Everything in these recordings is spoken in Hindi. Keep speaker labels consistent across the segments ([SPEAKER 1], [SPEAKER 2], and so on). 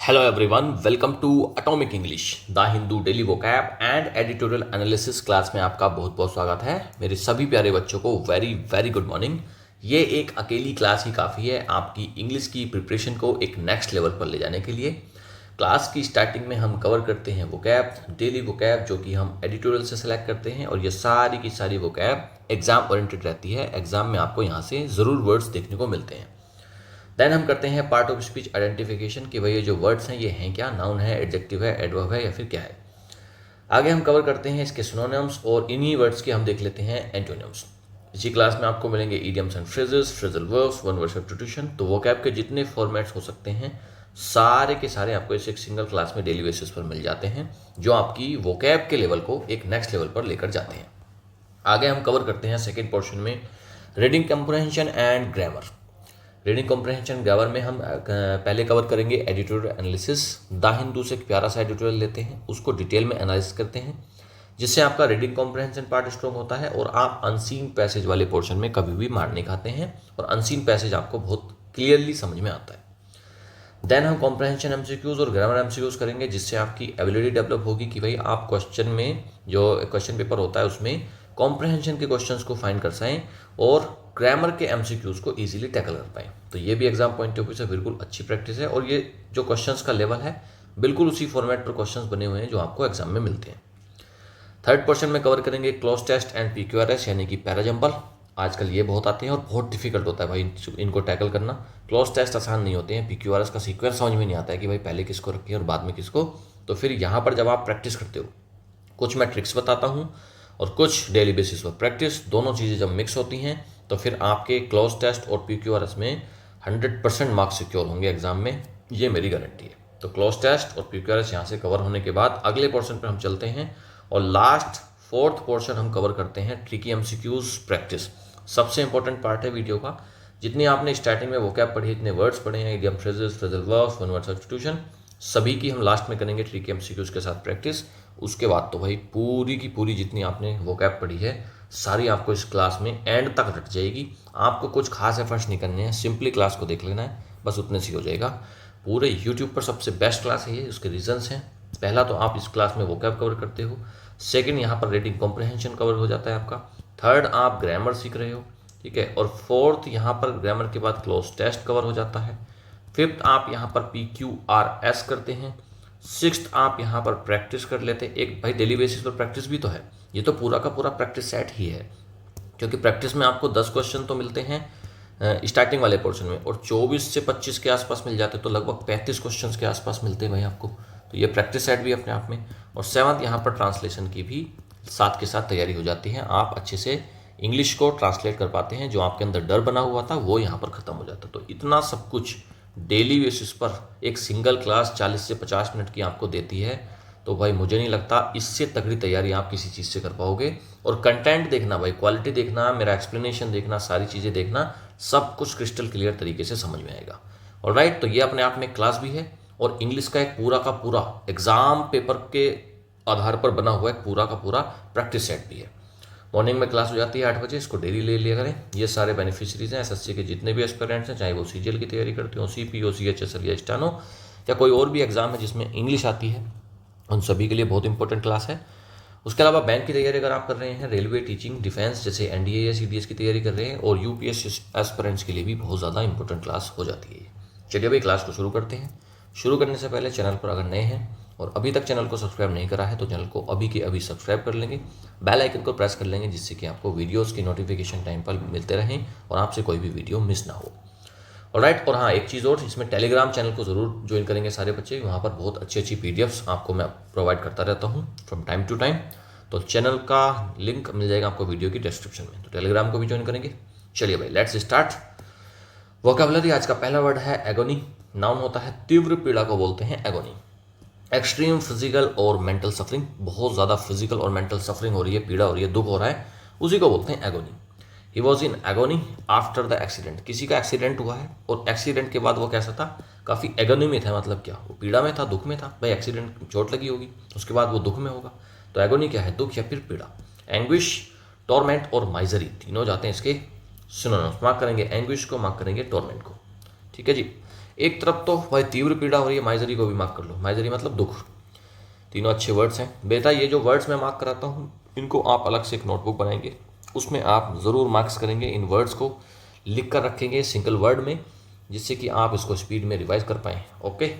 [SPEAKER 1] Hello everyone, welcome to Atomic English, the Hindu daily vocab and editorial analysis class में आपका बहुत बहुत स्वागत है। मेरे सभी प्यारे बच्चों को वेरी वेरी गुड मॉर्निंग। ये एक अकेली क्लास ही काफ़ी है आपकी इंग्लिश की प्रिपरेशन को एक नेक्स्ट लेवल पर ले जाने के लिए। क्लास की स्टार्टिंग में हम कवर करते हैं वोकैब, डेली वोकैब, जो कि हम एडिटोरियल से सेलेक्ट करते हैं, और ये सारी की सारी वोकैब एग्जाम ओरिएंटेड रहती है। एग्जाम में आपको यहाँ से ज़रूर वर्ड्स देखने को मिलते हैं। देन हम करते हैं पार्ट ऑफ स्पीच आइडेंटिफिकेशन कि भाई ये जो वर्ड्स हैं ये हैं क्या, नाउन है, एडजेक्टिव है, एडवर्ब है या फिर क्या है। आगे हम कवर करते हैं इसके सिनोनिम्स, और इन्हीं वर्ड्स के हम देख लेते हैं एंटोनिम्स। इसी क्लास में आपको मिलेंगे idioms and phrases, phrasal verbs, one word substitution. तो वोकैब के जितने फॉर्मेट्स हो सकते हैं सारे के सारे आपको इस एक सिंगल क्लास में डेली बेसिस पर मिल जाते हैं, जो आपकी वोकैब के लेवल को एक नेक्स्ट लेवल पर लेकर जाते हैं। आगे हम कवर करते हैं सेकेंड पोर्शन में reading comprehension and grammar. Reading comprehension grammar में हम पहले कवर करेंगे एडिटोरियल एनालिसिस। द हिंदू से एक प्यारा सा एडिटोरियल लेते हैं, उसको डिटेल में एनालिसिस करते हैं, जिससे आपका रीडिंग कॉम्प्रहेंशन पार्ट स्ट्रॉन्ग होता है और आप अनसीन पैसेज वाले पोर्शन में कभी भी मार नहीं खाते हैं, और अनसीन पैसेज आपको बहुत क्लियरली समझ में आता है। देन हम कॉम्प्रहेंशन एमसीक्यूज और ग्रामर एमसीक्यूज करेंगे, जिससे आपकी एबिलिटी डेवलप होगी कि भाई आप क्वेश्चन में, जो क्वेश्चन पेपर होता है उसमें कॉम्प्रहेंशन के क्वेश्चंस को फाइंड कर पाएँ और ग्रामर के एमसीक्यूज को इजीली टैकल कर पाएँ। तो ये भी एग्जाम पॉइंट ऑफ व्यू से बिल्कुल अच्छी प्रैक्टिस है, और ये जो क्वेश्चंस का लेवल है बिल्कुल उसी फॉर्मेट पर क्वेश्चंस बने हुए हैं जो आपको एग्जाम में मिलते हैं। थर्ड पोर्शन में कवर करेंगे क्लोज टेस्ट एंड पीक्यूआरएस, यानी कि पैराजंपल। आजकल ये बहुत आते हैं और बहुत डिफिकल्ट होता है भाई इनको टैकल करना। क्लोज टेस्ट आसान नहीं होते हैं, पीक्यूआरएस का सीक्वेंस समझ में नहीं आता है कि भाई पहले किसको रखिए और बाद में किसको। तो फिर यहाँ पर जब आप प्रैक्टिस करते हो, कुछ मैं ट्रिक्स बताता हूँ और कुछ डेली बेसिस पर प्रैक्टिस, दोनों चीज़ें जब मिक्स होती हैं तो फिर आपके क्लोज टेस्ट और पीक्यूआरएस में 100% मार्क्स सिक्योर होंगे एग्जाम में, ये मेरी गारंटी है। तो क्लोज टेस्ट और पीक्यूआरएस यहाँ से कवर होने के बाद अगले पोर्शन पर हम चलते हैं, और लास्ट फोर्थ पोर्शन हम कवर करते हैं ट्रिकी एमसीक्यूज प्रैक्टिस। सबसे इंपॉर्टेंट पार्ट है वीडियो का। जितनी आपने स्टार्टिंग में वोकैब पढ़ी, इतने वर्ड्स पढ़े हैं, idiom phrases, phrasal verbs, one word substitution, सभी की हम लास्ट में करेंगे ट्रिकी एमसीक्यूज के साथ प्रैक्टिस। उसके बाद तो भाई पूरी की पूरी जितनी आपने वोकैब पढ़ी है सारी आपको इस क्लास में एंड तक रट जाएगी। आपको कुछ खास एफर्ट्स नहीं करने हैं, सिंपली क्लास को देख लेना है, बस उतने से हो जाएगा। पूरे यूट्यूब पर सबसे बेस्ट क्लास है ये। उसके रीजंस हैं, पहला तो आप इस क्लास में वोकैब कवर करते हो, सेकंड यहाँ पर रीडिंग कॉम्प्रहेंशन कवर हो जाता है आपका, थर्ड आप ग्रामर सीख रहे हो, ठीक है, और फोर्थ यहाँ पर ग्रामर के बाद क्लोज टेस्ट कवर हो जाता है, फिफ्थ आप यहाँ पर PQRS करते हैं, सिक्स्थ आप यहाँ पर प्रैक्टिस कर लेते हैं। एक भाई डेली बेसिस पर प्रैक्टिस भी तो है, ये तो पूरा का पूरा प्रैक्टिस सेट ही है, क्योंकि प्रैक्टिस में आपको 10 क्वेश्चन तो मिलते हैं स्टार्टिंग वाले पोर्शन में, और 24 से 25 के आसपास मिल जाते, तो लगभग 35 क्वेश्चन के आसपास मिलते हैं भाई आपको। तो ये प्रैक्टिस सेट भी अपने आप में, और सेवंथ यहाँ पर ट्रांसलेशन की भी साथ के साथ तैयारी हो जाती है। आप अच्छे से इंग्लिश को ट्रांसलेट कर पाते हैं, जो आपके अंदर डर बना हुआ था वो यहाँ पर ख़त्म हो जाता है। तो इतना सब कुछ डेली बेसिस पर एक सिंगल क्लास 40 से 50 मिनट की आपको देती है, तो भाई मुझे नहीं लगता इससे तगड़ी तैयारी आप किसी चीज़ से कर पाओगे। और कंटेंट देखना भाई, क्वालिटी देखना, मेरा एक्सप्लेनेशन देखना, सारी चीज़ें देखना, सब कुछ क्रिस्टल क्लियर तरीके से समझ में आएगा। और राइट, तो ये अपने आप में क्लास भी है, और इंग्लिश का एक पूरा का पूरा एग्जाम पेपर के आधार पर बना हुआ एक पूरा का पूरा प्रैक्टिस सेट भी है। मॉर्निंग में क्लास हो जाती है 8 बजे, इसको डेली ले लिया करें। ये सारे बेनिफिशरीज हैं एसएससी के जितने भी एस्पिरेंट्स हैं, चाहे वो सीजीएल की तैयारी करते हो, सीपीओ, सीएचएसएल या स्टेनो, या कोई और भी एग्जाम है जिसमें इंग्लिश आती है, उन सभी के लिए बहुत इंपॉर्टेंट क्लास है। उसके अलावा बैंक की तैयारी अगर आप कर रहे हैं, रेलवे, टीचिंग, डिफेंस जैसे एनडीए या सीडीएस की तैयारी कर रहे हैं, और यूपीएससी एस्पिरेंट्स के लिए भी बहुत ज़्यादा इंपॉर्टेंट क्लास हो जाती है। चलिए भाई क्लास को शुरू करते हैं। शुरू करने से पहले चैनल पर अगर नए हैं और अभी तक चैनल को सब्सक्राइब नहीं करा है, तो चैनल को अभी के अभी सब्सक्राइब कर लेंगे, बेल आइकन को प्रेस कर लेंगे, जिससे कि आपको वीडियोस की नोटिफिकेशन टाइम पर मिलते रहें और आपसे कोई भी वीडियो मिस ना हो। ऑलराइट, और हाँ एक चीज़ और, इसमें टेलीग्राम चैनल को ज़रूर ज्वाइन करेंगे सारे बच्चे। वहाँ पर बहुत अच्छी अच्छी PDFs आपको मैं प्रोवाइड करता रहता हूँ फ्रॉम टाइम टू टाइम। तो चैनल का लिंक मिल जाएगा आपको वीडियो की डिस्क्रिप्शन में, तो टेलीग्राम को भी ज्वाइन करेंगे। चलिए भाई लेट्स स्टार्ट। वोकैबुलरी, आज का पहला वर्ड है एगोनी। नाउन होता है तीव्र पीड़ा को बोलते हैं एगोनी। एक्सट्रीम फिजिकल और मेंटल सफरिंग, बहुत ज़्यादा फिजिकल और मेंटल सफरिंग हो रही है, पीड़ा हो रही है, दुख हो रहा है, उसी को बोलते हैं agony. He was in agony after the accident, किसी का एक्सीडेंट हुआ है और एक्सीडेंट के बाद वो कैसा था, काफ़ी एगोनी में था। मतलब क्या, वो पीड़ा में था, दुख में था। भाई एक्सीडेंट, चोट लगी होगी, उसके बाद वो दुख में होगा। तो एगोनी क्या है, दुख या फिर पीड़ा। एंग्विश, टॉर्मेंट और माइजरी तीनों जाते हैं इसके सिनोनिम्स। मार्क करेंगे एंग्विश को, मार्क करेंगे टॉर्मेंट को, ठीक है जी। एक तरफ तो भाई तीव्र पीड़ा हो रही है, माइजरी को भी मार्क कर लो, माइजरी मतलब दुख। तीनों अच्छे वर्ड्स हैं बेटा। ये जो वर्ड्स मैं मार्क कराता हूँ इनको आप अलग से एक नोटबुक बनाएंगे, उसमें आप ज़रूर मार्क्स करेंगे, इन वर्ड्स को लिख कर रखेंगे सिंगल वर्ड में, जिससे कि आप इसको स्पीड में रिवाइज कर पाएँ। ओके,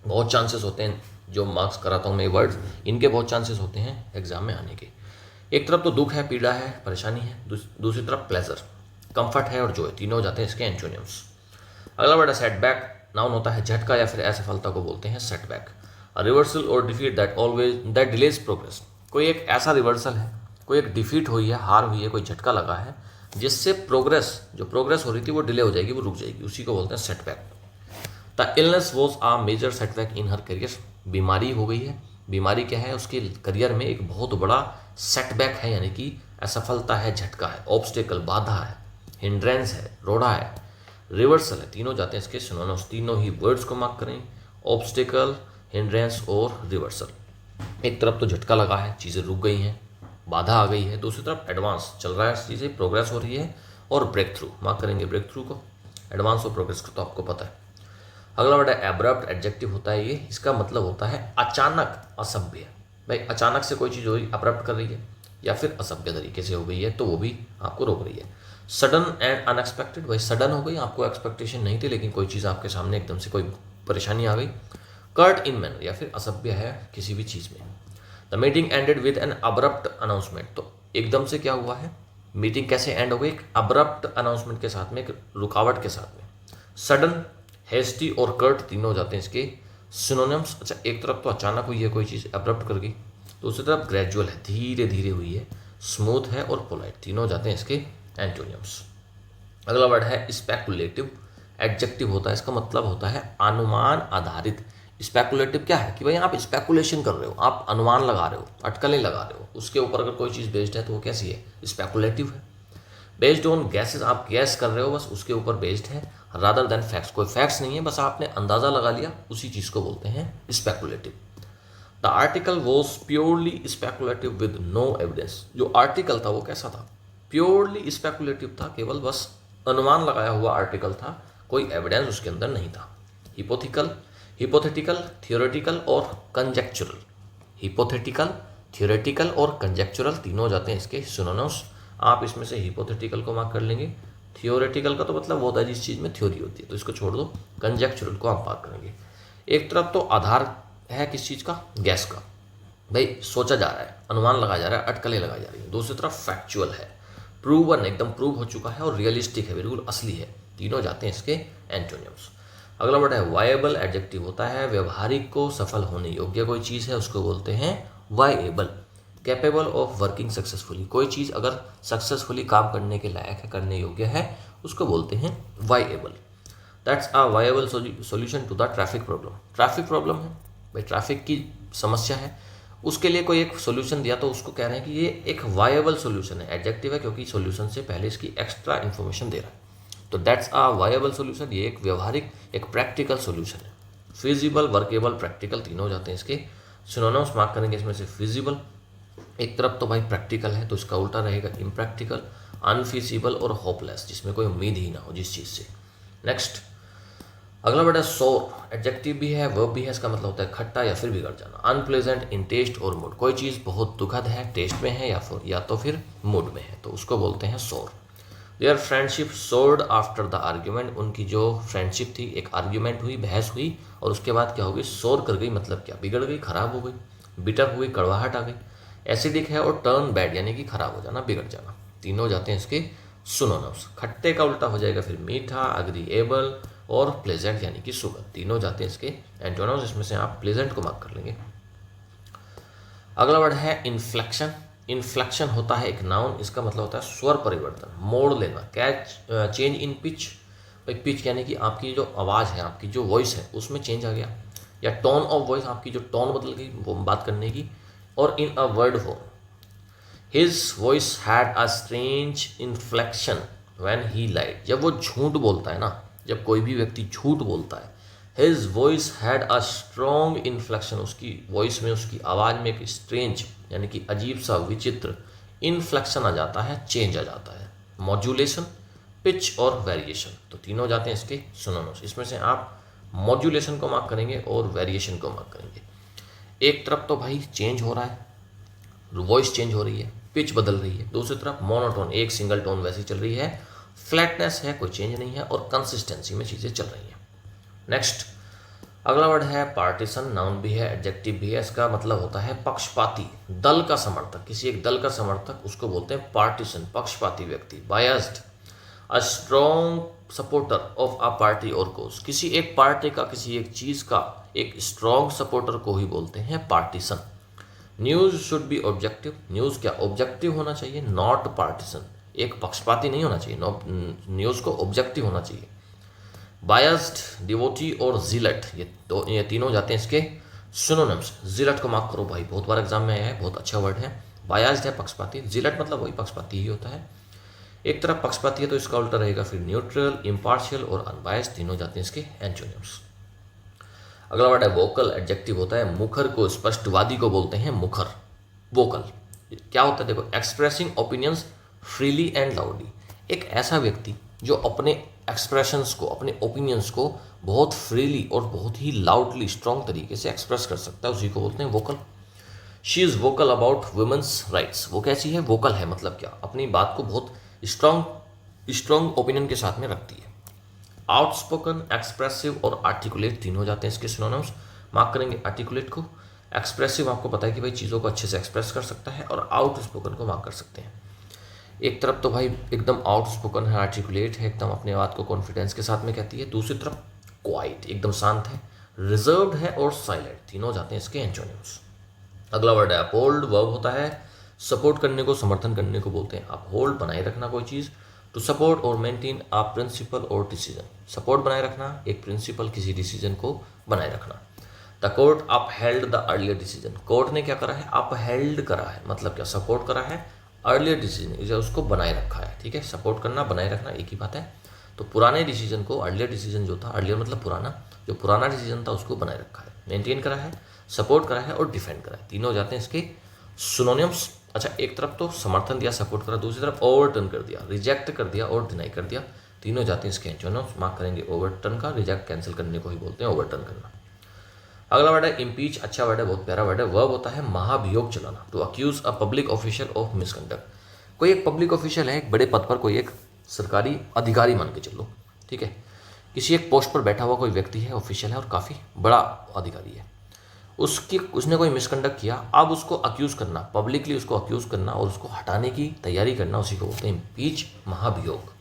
[SPEAKER 1] बहुत चांसेस होते हैं जो मार्क्स कराता हूँ मैं वर्ड्स, इनके बहुत चांसेस होते हैं एग्जाम में आने के। एक तरफ तो दुख है, पीड़ा है, परेशानी है, दूसरी तरफ प्लेजर, कंफर्ट है और जॉय, तीनों हो जाते हैं इसके एंटोनियम्स। अगला वर्ड है सेटबैक। नाउन होता है झटका या फिर असफलता को बोलते हैं सेटबैक। रिवर्सल और डिफीट दैट डिलेज प्रोग्रेस। कोई एक ऐसा रिवर्सल है, कोई एक डिफीट हुई है, हार हुई है, कोई झटका लगा है जिससे जो प्रोग्रेस हो रही थी वो डिले हो जाएगी, वो रुक जाएगी, उसी को बोलते हैं setback. The illness was a major setback in her career. बीमारी हो गई है, बीमारी क्या है, उसके करियर में एक बहुत बड़ा सेटबैक है, यानी कि असफलता है, झटका है, ऑब्स्टेकल बाधा है, हिंड्रेंस है, रोड़ा है, रिवर्सल है, तीनों जाते हैं इसके सिनोनिम्स। तीनों ही वर्ड्स को मार्क करें, ऑब्स्टेकल, हिंड्रेंस और रिवर्सल। एक तरफ तो झटका लगा है, चीज़ें रुक गई हैं, बाधा आ गई है, दूसरी तरफ एडवांस चल रहा है, चीज़ें प्रोग्रेस हो रही है, और ब्रेक थ्रू मार्क करेंगे, ब्रेक थ्रू को, एडवांस और प्रोग्रेस को तो आपको पता है। अगला वर्ड है एब्रप्ट। एडजेक्टिव होता है ये, इसका मतलब होता है अचानक, असभ्य। भाई अचानक से कोई चीज़ हो रही, अब्रप्ट कर रही है, या फिर असभ्य तरीके से हो गई है तो वो भी आपको रोक रही है। सडन एंड अनएक्सपेक्टेड, भाई सडन हो गई, आपको एक्सपेक्टेशन नहीं थी, लेकिन कोई चीज़ आपके सामने एकदम से कोई परेशानी आ गई। कर्ट इन मैनर, या फिर असभ्य है किसी भी चीज़ में। The meeting ended with an abrupt announcement, तो एकदम से क्या हुआ है, मीटिंग कैसे एंड हो गई, एक अब्रप्ट अनाउंसमेंट के साथ में, एक रुकावट के साथ में। सडन, हेस्टी और कर्ट तीनों हो जाते हैं इसके सिनोनिम्स। अच्छा, एक तरफ तो अचानक हुई है कोई चीज़, अब्रप्ट कर गई, दूसरी तरफ ग्रेजुअल है, धीरे धीरे हुई है, स्मूथ है और पोलाइट, तीनों हो जाते हैं इसके एंटोनियम्स। अगला वर्ड है स्पेकुलेटिव। एडजेक्टिव होता है, इसका मतलब होता है अनुमान आधारित। स्पेकुलेटिव क्या है कि भाई आप स्पेकुलेशन कर रहे हो, आप अनुमान लगा रहे हो, अटकलें लगा रहे हो, उसके ऊपर अगर कोई चीज़ बेस्ड है तो वो कैसी है, स्पेकुलेटिव है। बेस्ड ऑन गैसेस, आप गैस कर रहे हो, बस उसके ऊपर बेस्ड है, रादर देन फैक्ट्स, कोई फैक्ट्स नहीं है, बस आपने अंदाज़ा लगा लिया, उसी चीज़ को बोलते हैं speculative. The article was purely speculative with no evidence. जो आर्टिकल था वो कैसा था, प्योरली स्पेकुलेटिव था, केवल बस अनुमान लगाया हुआ आर्टिकल था, कोई एविडेंस उसके अंदर नहीं था। हिपोथेटिकल, थियोरेटिकल और कंजेक्चुरल। हिपोथेटिकल, थियोरेटिकल और कंजेक्चुरल तीनों हो जाते हैं इसके सिनोनिम्स। आप इसमें से हिपोथेटिकल को मार्क कर लेंगे, थियोरेटिकल का तो मतलब वो होता है जिस चीज़ में थ्योरी होती है, तो इसको छोड़ दो, कंजेक्चुरल को आप मार्क करेंगे। एक तरफ तो आधार है किस चीज़ का, गैस का, भाई सोचा जा रहा है, अनुमान लगाया जा रहा है, अटकलें लगाई जा रही है। दूसरी तरफ फैक्चुअल है, प्रूवन, एकदम प्रूव हो चुका है, और रियलिस्टिक है, बिल्कुल असली है, तीनों जाते हैं इसके एंटोनियम्स। अगला वर्ड है वायबल। एडजेक्टिव होता है व्यवहारिक को सफल होने योग्य कोई चीज़ है उसको बोलते हैं viable. Capable of working successfully, कोई चीज़ अगर सक्सेसफुली काम करने के लायक है, करने योग्य है, उसको बोलते हैं viable. That's a viable solution to the traffic problem. Traffic problem है भाई, ट्रैफिक की समस्या है, उसके लिए कोई एक सोल्यूशन दिया तो उसको कह रहे हैं कि ये एक वायबल सोल्यूशन है। एडजेक्टिव है क्योंकि सोल्यूशन से पहले इसकी एक्स्ट्रा इन्फॉर्मेशन दे रहा है, तो दैट्स अ वायबल सोल्यूशन, ये एक व्यवहारिक, एक प्रैक्टिकल सोल्यूशन है। फिजिबल, वर्केबल, प्रैक्टिकल तीनों हो जाते हैं इसके सिनोनिम्स। मार्क करेंगे इसमें से फिजिबल, एक तरफ तो भाई प्रैक्टिकल है तो इसका उल्टा रहेगा इम्प्रैक्टिकल, अनफिजिबल और होपलेस, जिसमें कोई उम्मीद ही ना हो जिस चीज़ से। नेक्स्ट, अगला वर्ड है सोर। एडजेक्टिव भी है, वर्ब भी है, इसका मतलब होता है खट्टा या फिर बिगड़ जाना। अनप्लेजेंट इन टेस्ट और मूड, कोई चीज़ बहुत दुखद है, टेस्ट में है या तो फिर मूड में है, तो उसको बोलते हैं सोर। Their friendship sword after the argument, उनकी जो फ्रेंडशिप थी, एक आर्ग्यूमेंट हुई, बहस हुई, और उसके बाद क्या हो गई, सोर कर गई, मतलब क्या, बिगड़ गई, खराब हो गई, बिटर हुई, कड़वाहट आ गई। एसिडिक है और टर्न बैड, यानी कि खराब हो जाना, बिगड़ जाना, तीनों जाते हैं इसके सिनोनिम्स। खट्टे का उल्टा हो जाएगा फिर मीठा, अग्रीएबल और प्लेजेंट, यानी कि सुगंध, तीनों जाते हैं इसके एंटोनिम्स। इसमें से आप प्लेजेंट को मार्क कर लेंगे। अगला वर्ड है इन्फ्लेक्शन। इन्फ्लेक्शन होता है एक नाउन, इसका मतलब होता है स्वर परिवर्तन, मोड़ लेना, कैच चेंज इन पिच। भाई पिच यानी कि आपकी जो आवाज़ है, आपकी जो वॉइस है उसमें चेंज आ गया, या टोन ऑफ वॉइस, आपकी जो टोन बदल गई वो बात करने की। और in a word form, his voice had a strange inflection when he lied. जब वो झूठ बोलता है ना, जब कोई भी व्यक्ति झूठ बोलता है, his voice had a strong inflection, उसकी वॉइस में, उसकी आवाज़ में एक स्ट्रेंज यानी कि अजीब सा, विचित्र इन्फ्लेक्शन आ जाता है, चेंज आ जाता है। मॉड्यूलेशन, पिच और वेरिएशन, तो तीनों जाते हैं इसके सिनोनिम्स। इसमें से आप मॉड्यूलेशन को मार्क करेंगे और वेरिएशन को मार्क करेंगे। एक तरफ तो भाई चेंज हो रहा है, वॉइस चेंज हो रही है, पिच बदल रही है, दूसरी तरफ मोनोटोन एक सिंगल टोन वैसी चल रही है, फ्लैटनेस है, कोई चेंज नहीं है, और कंसिस्टेंसी में चीज़ें चल रही हैं। नेक्स्ट अगला वर्ड है पार्टीशन, नाउन भी है, एडजेक्टिव भी है। इसका मतलब होता है पक्षपाती, दल का समर्थक, किसी एक दल का समर्थक, उसको बोलते हैं पार्टीशन, पक्षपाती व्यक्ति। Biased, a strong supporter of a party और कोज, किसी एक पार्टी का, किसी एक चीज़ का एक स्ट्रॉन्ग सपोर्टर को ही बोलते हैं partition. News should be objective, news क्या ऑब्जेक्टिव होना चाहिए, नॉट पार्टीशन, एक पक्षपाती नहीं होना चाहिए, न्यूज़ को ऑब्जेक्टिव होना चाहिए। बायस्ड, डिवोटी और जिलेट, ये तीनों जाते हैं इसके सिनोनिम्स। जिलेट को मार्क करो भाई, बहुत बार एग्जाम में आया है, बहुत अच्छा वर्ड है। बायस्ड है पक्षपाती, जिलेट मतलब वही पक्षपाती ही होता है। एक तरफ पक्षपाती है तो इसका उल्टा रहेगा फिर न्यूट्रल, इम्पार्शियल और अनबायस्ड, तीनों जाते हैं इसके एंटोनिम्स। अगला वर्ड है वोकल, एडजेक्टिव होता है मुखर को, स्पष्टवादी को बोलते हैं मुखर। वोकल क्या होता है, देखो, expressing opinions freely and loudly, एक ऐसा व्यक्ति जो अपने एक्सप्रेशंस को, अपने ओपिनियंस को बहुत फ्रीली और बहुत ही लाउडली, स्ट्रॉन्ग तरीके से एक्सप्रेस कर सकता है, उसी को बोलते हैं vocal. She is vocal about women's rights, वो कैसी है, वोकल है मतलब क्या, अपनी बात को बहुत स्ट्रॉन्ग ओपिनियन के साथ में रखती है। आउटस्पोकन, एक्सप्रेसिव और आर्टिकुलेट, तीनों जाते हैं इसके सिनोनिम्स। मार्क करेंगे आर्टिकुलेट को। एक्सप्रेसिव आपको पता है कि भाई चीज़ों को अच्छे से एक्सप्रेस कर सकता है, और आउटस्पोकन को मार्क कर सकते हैं। एक तरफ तो भाई एकदम आउटस्पोकन है, आर्टिकुलेट है, एकदम अपने बात को कॉन्फिडेंस के साथ में कहती है, दूसरी तरफ क्वाइट, एकदम शांत है, रिजर्व्ड है और साइलेंट, तीनों जाते हैं इसके एंटोनिम्स। अगला वर्ड है अपहोल्ड, वर्ब होता है सपोर्ट करने को, समर्थन करने को बोलते हैं अपहोल्ड, बनाए रखना कोई चीज़। टू सपोर्ट और मेंटेन अ प्रिंसिपल और डिसीजन, सपोर्ट बनाए रखना एक प्रिंसिपल, किसी डिसीजन को बनाए रखना। The court upheld the earlier decision, court ने क्या करा है, अपहेल्ड करा है, मतलब क्या, सपोर्ट करा है अर्लियर डिसीजन, उसको बनाए रखा है। ठीक है, सपोर्ट करना, बनाए रखना एक ही बात है। तो पुराने डिसीजन को, अर्लियर डिसीजन जो था, अर्लियर मतलब पुराना, जो पुराना डिसीजन था उसको बनाए रखा है, मेंटेन करा है, सपोर्ट करा है और डिफेंड करा है, तीनों जाते हैं इसके सिनोनिम्स। अच्छा, एक तरफ तो समर्थन दिया, सपोर्ट करा, दूसरी तरफ ओवरटर्न कर दिया, रिजेक्ट कर दिया और डिनाई कर दिया, तीनों जाते हैं इसके एंटोनिम्स। मार्क करेंगे ओवरटर्न का, रिजेक्ट कैंसिल करने को ही बोलते हैं ओवरटर्न करना। अगला वर्ड है इम्पीच, अच्छा वर्ड है, बहुत प्यारा वर्ड है। वर्ब होता है महाभियोग चलाना, to accuse a public official of misconduct, कोई एक पब्लिक ऑफिशियल है, एक बड़े पद पर, कोई एक सरकारी अधिकारी मान के चलो, ठीक है, किसी एक पोस्ट पर बैठा हुआ कोई व्यक्ति है, ऑफिशियल है और काफ़ी बड़ा अधिकारी है, उसने कोई मिसकंडक्ट किया, अब उसको अक्यूज़ करना, पब्लिकली उसको अक्यूज़ करना और उसको हटाने की तैयारी करना, उसी को बोलते हैं इम्पीच, महाभियोग।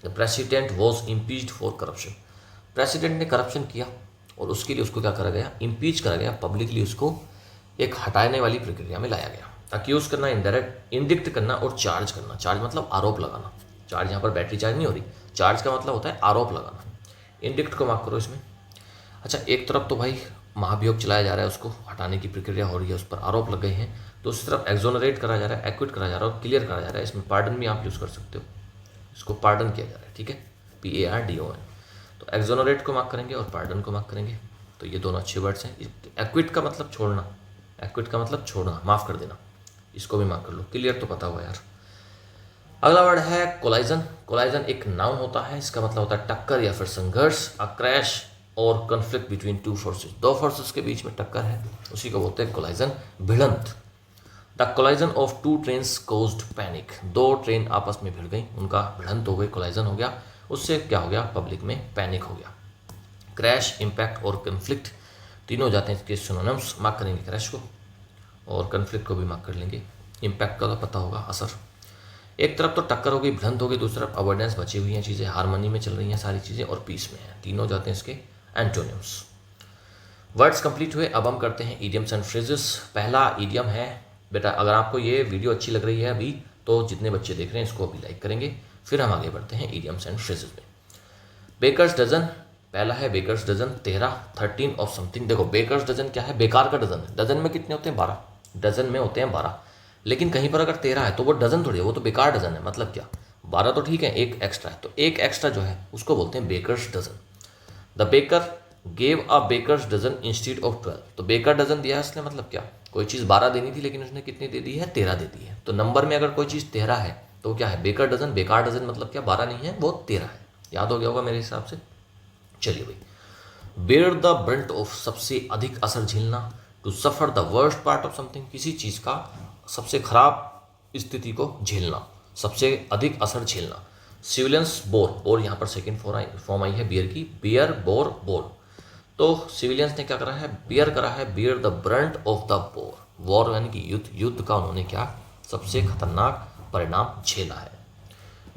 [SPEAKER 1] The president was impeached for corruption, president ने करप्शन किया और उसके लिए उसको क्या करा गया, इम्पीच करा गया, पब्लिकली उसको एक हटाने वाली प्रक्रिया में लाया गया। अक्यूज़ करना, इंडायरेक्ट, इंडिक्ट करना और चार्ज करना, चार्ज मतलब आरोप लगाना, चार्ज यहाँ पर बैटरी चार्ज नहीं हो रही, चार्ज का मतलब होता है आरोप लगाना, इंडिक्ट को मार्क करो इसमें। अच्छा, एक तरफ तो भाई महाभियोग चलाया जा रहा है, उसको हटाने की प्रक्रिया हो रही है, उस पर आरोप लग गए हैं, दूसरी तरफ एक्सोनरेट करा जा रहा है, एक्विट करा जा रहा है और क्लियर करा जा रहा है, इसमें पार्डन भी आप यूज़ कर सकते हो, इसको पार्डन किया जा रहा है, ठीक है, PARDON। तो एक्सोनरेट को मार्क करेंगे और पार्डन को मार्क करेंगे, तो ये दोनों अच्छे वर्ड्स हैं। एक्विट का मतलब छोड़ना, एक्विट का मतलब छोड़ना, माफ़ कर देना, इसको भी मार्क कर लो, क्लियर तो पता हुआ यार। अगला वर्ड है कोलाइजन, कोलाइजन एक नाउन होता है, इसका मतलब होता है टक्कर या फिर संघर्ष, अ क्रैश और कन्फ्लिक्ट बिटवीन टू फोर्सेस, दो फोर्सेस के बीच में टक्कर है, उसी को बोलते हैं कोलाइजन, भिड़ंत। The collision of two trains caused panic, दो ट्रेन आपस में भिड़ गई, उनका भिड़ंत हो गई, कोलाइजन हो गया, उससे क्या हो गया, पब्लिक में पैनिक हो गया। क्रैश, इम्पैक्ट और कन्फ्लिक्ट तीनों जाते हैं इसके सिनोनिम्स। मार्क करेंगे क्रैश को और कन्फ्लिक्ट को भी मार्क कर लेंगे। इम्पैक्ट का तो पता होगा, असर। एक तरफ तो टक्कर हो गई, भिड़ंत हो गई, दूसरी तरफ अवॉइडेंस, बची हुई हैं चीज़ें, हारमोनी में चल रही हैं सारी चीज़ें और पीस में हैं, तीनों जाते हैं इसके एंटोनिम्स। वर्ड्स कंप्लीट हुए, अब हम करते हैं ईडियम्स एंड फ्रेजेस। पहला ईडियम है बेटा, अगर आपको ये वीडियो अच्छी लग रही है अभी, तो जितने बच्चे देख रहे हैं इसको अभी लाइक करेंगे, फिर हम आगे बढ़ते हैं ईडियम्स एंड फ्रेजेस में। बेकर्स डजन, पहला है बेकर्स डजन, 13 ऑफ समथिंग। देखो बेकर्स डजन क्या है, बेकार का डजन है, डजन में कितने होते हैं, 12, डजन में होते हैं 12, लेकिन कहीं पर अगर 13 है तो वो डजन थोड़ी है, वो तो बेकार डजन है, मतलब क्या, 12 तो ठीक है, एक एक्स्ट्रा है, तो एक एक्स्ट्रा जो है उसको बोलते हैं baker's dozen. The baker gave a baker's dozen instead of 12, तो बेकर डजन दिया है इसने, मतलब क्या, कोई चीज़ 12 देनी थी लेकिन उसने कितनी दे दी है, 13 दे दी है। तो नंबर में अगर कोई चीज़ 13 है तो क्या है, बेकर डजन। बेकार डजन मतलब क्या, 12 नहीं है, वो 13 है, याद हो गया होगा मेरे हिसाब से। चलिए भाई, बेयर द ब्रंट ऑफ, सबसे अधिक असर झेलना। To suffer the worst part of something, किसी चीज़ का सबसे खराब स्थिति को झेलना, सबसे अधिक असर झेलना। सिविलियंस बोर, बोर यहाँ पर सेकेंड फॉर्म आई है बियर की, बियर बोर बोर। तो सिविलियंस ने क्या करा है, बियर करा है, bear the brunt of the war, war यानी कि युद्ध, युद्ध का उन्होंने क्या सबसे खतरनाक परिणाम झेला है।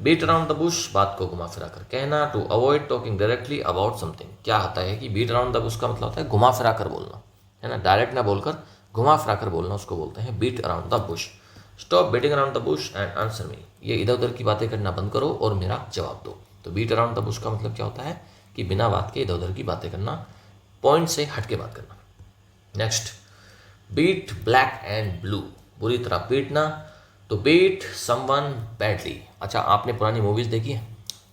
[SPEAKER 1] बीट अराउंड द बुश, बात को घुमा फिरा कर कहना। To avoid talking directly about something, क्या होता है कि बीट अराउंड द बुश का मतलब होता है घुमा फिरा कर बोलना, है ना, डायरेक्ट ना बोलकर घुमा फिरा कर बोलना, उसको बोलते हैं beat around the bush. Stop beating around the bush and answer me, ये इधर उधर की बातें करना बंद करो और मेरा जवाब दो। तो बीट अराउंड द बुश का मतलब क्या होता है कि बिना बात के इधर उधर की बातें करना, पॉइंट से हट के बात करना। Next, beat black and blue, बुरी तरह पीटना। तो बीट समवन बैडली, अच्छा आपने पुरानी मूवीज़ देखी है,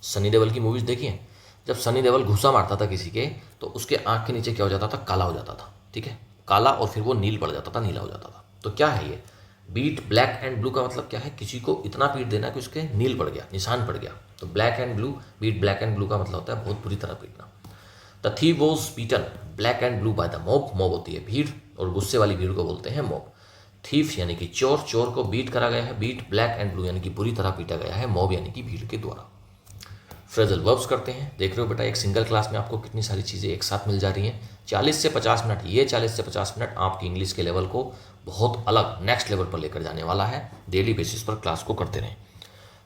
[SPEAKER 1] सनी देओल की मूवीज़ देखी है, जब सनी देओल घूसा मारता था किसी के तो उसके आँख के नीचे क्या हो जाता था, काला हो जाता था, ठीक है, काला, और फिर वो नील पड़ जाता था, नीला हो जाता था। तो क्या है ये बीट ब्लैक एंड ब्लू का मतलब क्या है, किसी को इतना पीट देना कि उसके नील पड़ गया, निशान पड़ गया। तो black and blue, beat black and blue का मतलब होता है बहुत बुरी तरह पीटना। The thief was beaten black and blue by the mob, mob होती है भीड़ और गुस्से वाली भीड़ को बोलते हैं मॉब। थीफ यानी कि चोर, चोर को बीट करा गया है, बीट ब्लैक एंड ब्लू यानी कि बुरी तरह पीटा गया है, मॉब यानी कि भीड़ के द्वारा। फ्रेजल वर्ब्स करते हैं। देख रहे हो बेटा एक सिंगल क्लास में आपको कितनी सारी चीज़ें एक साथ मिल जा रही हैं। 40 से 50 मिनट, ये 40 से 50 मिनट आपकी इंग्लिश के लेवल को बहुत अलग नेक्स्ट लेवल पर लेकर जाने वाला है। डेली बेसिस पर क्लास को करते रहें।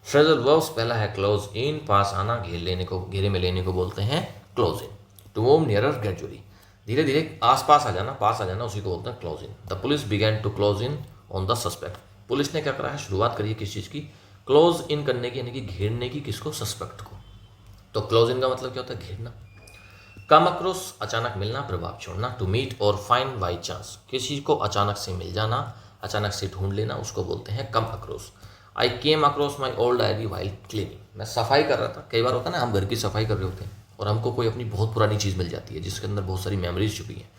[SPEAKER 1] फ्रेजल वर्ब्स, पहला है क्लोज इन, पास आना, घेरे में लेने को बोलते हैं close in. To move nearer gradually, धीरे धीरे आसपास आ जाना, पास आ जाना, उसी को बोलते हैं close in. The police began to close in on the suspect, police ने क्या करा है, शुरुआत करी है किस चीज़ की, क्लोज इन करने की, यानी कि घेरने की, किसको, सस्पेक्ट को। तो क्लोज इन का मतलब क्या होता है, घेरना। कम अक्रॉस, अचानक मिलना, प्रभाव छोड़ना। टू मीट और फाइंड बाई चांस, किसी को अचानक से मिल जाना, अचानक से ढूंढ लेना, उसको बोलते हैं come across. I came across my old diary while cleaning, मैं सफाई कर रहा था, कई बार होता है ना हम घर की सफाई कर रहे होते हैं और हमको कोई अपनी बहुत पुरानी चीज़ मिल जाती है जिसके अंदर बहुत सारी मेमोरीज छुपी हैं।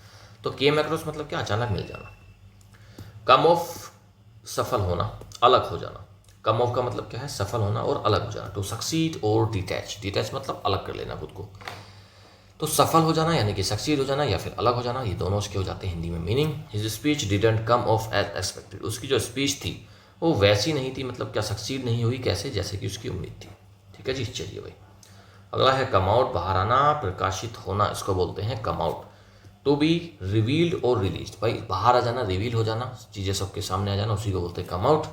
[SPEAKER 1] तो केम अक्रॉस मतलब क्या, अचानक मिल जाना। कम ऑफ, सफल होना, अलग हो जाना। कम ऑफ का मतलब क्या है, सफल होना और अलग हो जाना। टू सक्सीड और डिटैच, डिटैच मतलब अलग कर लेना खुद को। तो सफल हो जाना यानी कि सक्सीड हो जाना या फिर अलग हो जाना, ये दोनों उसके हो जाते हैं हिंदी में meaning. His speech didn't come off as expected, उसकी जो स्पीच थी वो वैसी नहीं थी, मतलब क्या सक्सीड नहीं हुई, कैसे, जैसे कि उसकी उम्मीद थी। ठीक है जी, चलिए भाई अगला है कम आउट, बाहर आना, प्रकाशित होना, इसको बोलते हैं come out. To be revealed और रिलीज, भाई बाहर आ जाना, रिवील हो जाना, चीज़ें सबके सामने आ जाना, उसी को बोलते हैं come out.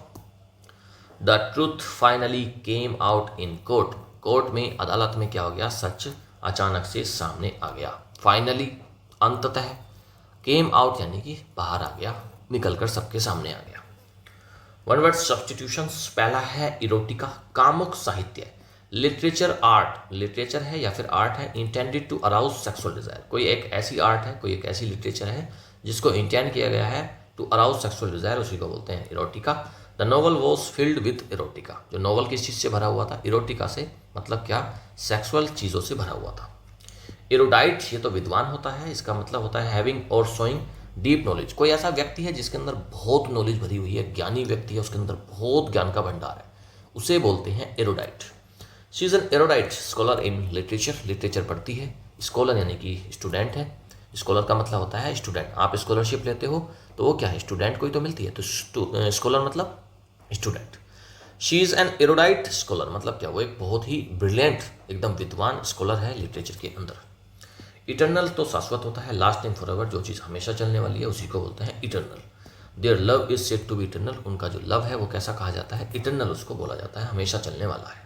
[SPEAKER 1] The truth finally came out in court, court में, अदालत में क्या हो गया, सच अचानक से सामने आ गया। फाइनली, अंततः। केम आउट यानी कि बाहर आ गया, निकलकर सबके सामने आ गया। वन वर्ड सब्सटीट्यूशंस, पहला है इरोटिका, कामुक साहित्य। लिटरेचर आर्ट, लिटरेचर है या फिर आर्ट है intended to arouse sexual desire, कोई एक ऐसी आर्ट है, कोई एक ऐसी लिटरेचर है जिसको इंटेंड किया गया है टू अराउज सेक्सुअल डिजायर, उसी को बोलते हैं erotica. The novel was filled with erotica, जो नॉवल किस चीज़ से भरा हुआ था, इरोटिका से, मतलब क्या, सेक्सुअल चीज़ों से भरा हुआ था। एरोडाइट, ये तो विद्वान होता है, इसका मतलब होता है हैविंग और शोइंग डीप नॉलेज, कोई ऐसा व्यक्ति है जिसके अंदर बहुत नॉलेज भरी हुई है, ज्ञानी व्यक्ति है, उसके अंदर बहुत ज्ञान का भंडार है, उसे बोलते हैं एरोडाइट। She is an एरोडाइट scholar in literature, literature पढ़ती है, स्कॉलर यानी कि स्टूडेंट है, स्कॉलर का मतलब होता है स्टूडेंट। आप स्कॉलरशिप लेते हो तो वो क्या है, स्टूडेंट को ही तो मिलती है, तो स्कॉलर मतलब student. She is an एरोडाइट scholar मतलब क्या, वो एक बहुत ही ब्रिलियंट, एकदम विद्वान स्कॉलर है लिटरेचर के अंदर। इटर्नल तो शाश्वत होता है, लास्ट एंड फॉरएवर, जो चीज़ हमेशा चलने वाली है उसी को बोलते हैं eternal. Their love is said to be eternal, उनका जो लव है वो कैसा कहा जाता है, इटर्नल उसको बोला जाता है, हमेशा चलने वाला है।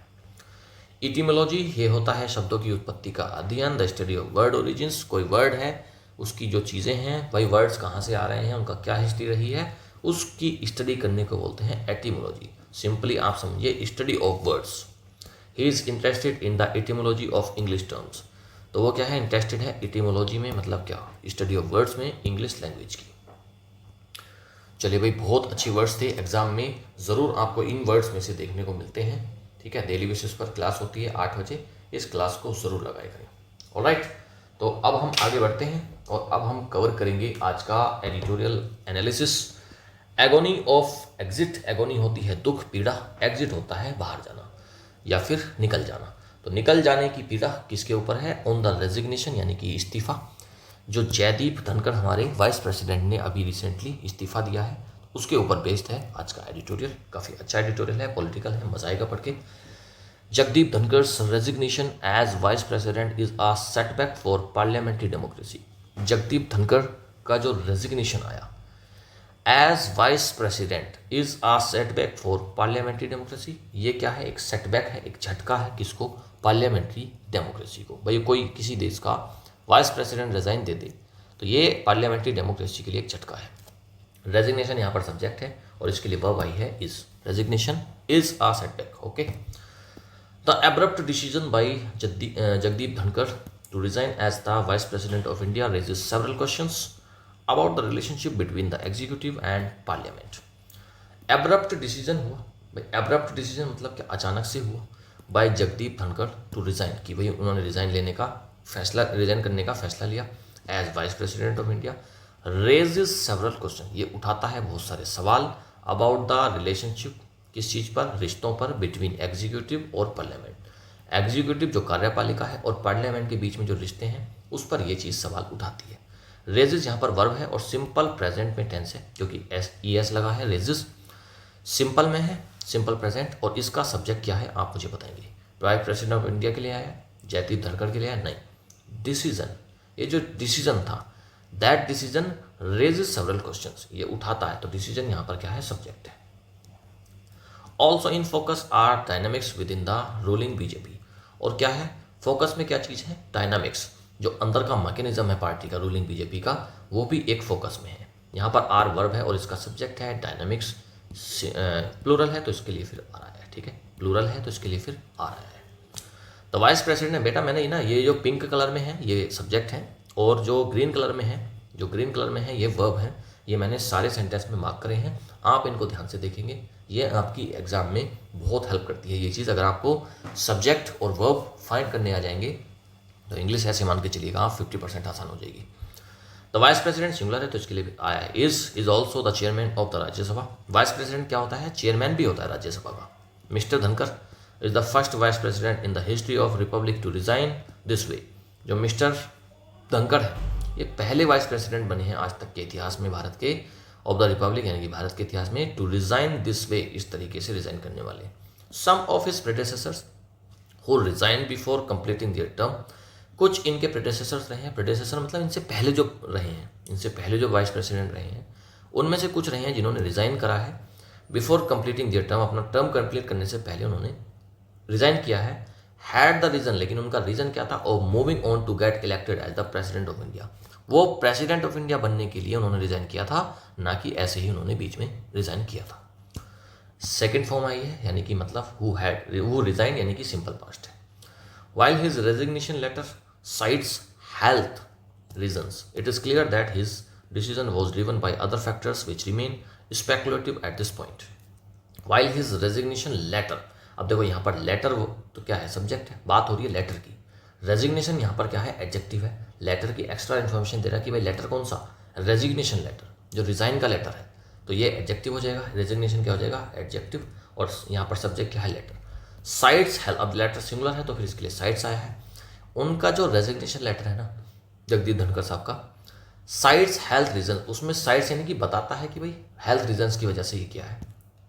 [SPEAKER 1] इटीमोलॉजी, ये होता है शब्दों की उत्पत्ति का अध्ययन, the study of word origins, कोई वर्ड है उसकी जो चीज़ें हैं, भाई वर्ड्स कहाँ से आ रहे हैं, उनका क्या हिस्ट्री रही है, उसकी स्टडी करने को बोलते हैं एटीमोलॉजी। सिंपली आप समझिए study of words. He is interested in the etymology of English terms, तो वो क्या है, इंटरेस्टेड है एटीमोलॉजी में, मतलब क्या, स्टडी ऑफ वर्ड्स में, इंग्लिश लैंग्वेज की। चलिए भाई बहुत अच्छी वर्ड्स थे, एग्जाम में ज़रूर आपको इन वर्ड्स में से देखने को मिलते हैं। ठीक है, डेली बेसिस पर क्लास होती है 8 बजे, इस क्लास को ज़रूर लगाया करें। ऑलराइट, तो अब हम आगे बढ़ते हैं और अब हम कवर करेंगे आज का editorial analysis. Agony of exit, agony होती है दुख, पीड़ा, एग्जिट होता है बाहर जाना या फिर निकल जाना। तो तो निकल जाने की पीड़ा किसके ऊपर है? ऑन द रेजिग्नेशन यानी कि इस्तीफा, जो जयदीप धनखड़ हमारे वाइस प्रेसिडेंट ने अभी रिसेंटली इस्तीफा दिया है, उसके ऊपर बेस्ड है आज का एडिटोरियल। काफ़ी अच्छा एडिटोरियल है, पॉलिटिकल है, मजा आएगा पढ़ के। Jagdeep धनखड़'s resignation as vice president is a setback for parliamentary democracy। Jagdeep Dhankhar का जो रेजिग्नेशन आया as vice president is a setback for parliamentary democracy. ये क्या है? एक सेटबैक है, एक झटका है। किसको? पार्लियामेंट्री डेमोक्रेसी को। भाई कोई किसी देश का वाइस प्रेसिडेंट रिजाइन दे दे तो ये पार्लियामेंट्री डेमोक्रेसी के लिए एक झटका है। रेजिग्नेशन यहाँ पर सब्जेक्ट है और इसके लिए वर्ब आई है is. Resignation is a setback. Okay. The abrupt decision by Jagdeep Dhankar to resign as the Vice President of India raises several questions about the relationship between the executive and parliament। Abrupt decision हुआ भाई, abrupt decision मतलब क्या? अचानक से हुआ by Jagdeep Dhankhar to resign, कि भाई उन्होंने रिजाइन करने का फैसला लिया as Vice President of India। raises several questions, ये उठाता है बहुत सारे सवाल about the relationship, किस चीज़ पर? रिश्तों पर, बिटवीन एग्जीक्यूटिव और पार्लियामेंट। एग्जीक्यूटिव जो कार्यपालिका है और पार्लियामेंट के बीच में जो रिश्ते हैं उस पर यह चीज़ सवाल उठाती है। रेजिस यहाँ पर वर्ब है और सिंपल प्रेजेंट में टेंस है क्योंकि ES लगा है। रेजिस सिंपल में है, सिंपल प्रेजेंट, और इसका सब्जेक्ट क्या है आप मुझे बताएंगे। वाइस प्रेसिडेंट ऑफ इंडिया के लिए आया, जयदीप धनखड़ के लिए आया? नहीं, डिसीजन। ये जो डिसीजन था, दैट डिसीजन रेजिस सेवरल क्वेश्चंस, ये उठाता है। तो डिसीजन यहाँ पर क्या है? सब्जेक्ट है। Also in focus are dynamics within the ruling BJP. और क्या है फोकस में? क्या चीज़ है? डायनामिक्स, जो अंदर का मैकेनिज्म है पार्टी का, रूलिंग बीजेपी का, वो भी एक फोकस में है। यहाँ पर आर वर्ब है और इसका सब्जेक्ट है डायनामिक्स। प्लूरल है तो इसके लिए फिर आ रहा है। ठीक है, प्लूरल है तो इसके लिए फिर आ रहा है। तो वाइस प्रेसिडेंट ने बेटा मैंने ना ये जो पिंक कलर में है ये सब्जेक्ट है और जो ग्रीन कलर में है ये वर्ब है। ये मैंने सारे सेंटेंस में मार्क करे हैं, आप इनको ध्यान से देखेंगे। ये आपकी एग्जाम में बहुत हेल्प करती है ये चीज़। अगर आपको सब्जेक्ट और वर्ब फाइंड करने आ जाएंगे तो इंग्लिश ऐसे मान के चलिएगा आप 50% आसान हो जाएगी। तो वाइस प्रेसिडेंट सिंगुलर है तो इसके लिए भी आया है। Is also the chairman of the Rajya Sabha. Vice president क्या होता है? चेयरमैन भी होता है राज्यसभा का। Mister Dhankhar is the first vice president in the history of republic to resign this way. जो मिस्टर धनखड़ है ये पहले वाइस प्रेसिडेंट बने हैं आज तक के इतिहास में भारत के, ऑफ द रिपब्लिक यानी कि भारत के इतिहास में, टू रिजाइन दिस वे, इस तरीके से रिजाइन करने वाले। Some of his predecessors who resign before completing their term. कुछ इनके प्रेडेसेसर्स रहे हैं, प्रेडेसेसर मतलब इनसे पहले जो रहे हैं, इनसे पहले जो वाइस प्रेसिडेंट रहे हैं उनमें से कुछ रहे हैं जिन्होंने रिजाइन करा है बिफोर कंप्लीटिंग देयर टर्म, अपना टर्म कंप्लीट करने से पहले उन्होंने रिजाइन किया है। हैड द रीजन, लेकिन उनका रीजन क्या था? और moving on to get elected as the president of India. वो प्रेसिडेंट ऑफ इंडिया बनने के लिए उन्होंने रिजाइन किया था, ना कि ऐसे ही उन्होंने बीच में रिजाइन किया था। सेकेंड फॉर्म आई है यानी कि मतलब हु रिजाइन यानी कि सिंपल पास्ट है। While his resignation letter cites health reasons, it is clear that his decision was driven by other factors which remain speculative at this point. While his resignation letter, अब देखो यहाँ पर लेटर तो क्या है? सब्जेक्ट है, बात हो रही है लेटर की। रेजिग्नेशन यहाँ पर क्या है? एडजेक्टिव है। लेटर की एक्स्ट्रा इन्फॉर्मेशन दे रहा है कि भाई लेटर कौन सा? रेजिग्नेशन लेटर, जो रिजाइन का लेटर है, तो ये एडजेक्टिव हो जाएगा। रेजिग्नेशन क्या हो जाएगा? एडजेक्टिव। और यहाँ पर सब्जेक्ट क्या है? लेटर। साइड्स हेल्थ, अब लेटर सिंगुलर है तो फिर इसके लिए साइड्स आया है। उनका जो रेजिग्नेशन लेटर है ना जगदीप धनखड़ साहब का, साइड्स हेल्थ रीजन, उसमें साइड्स यानी कि बताता है कि भाई हेल्थ रीजन्स की वजह से ये किया है,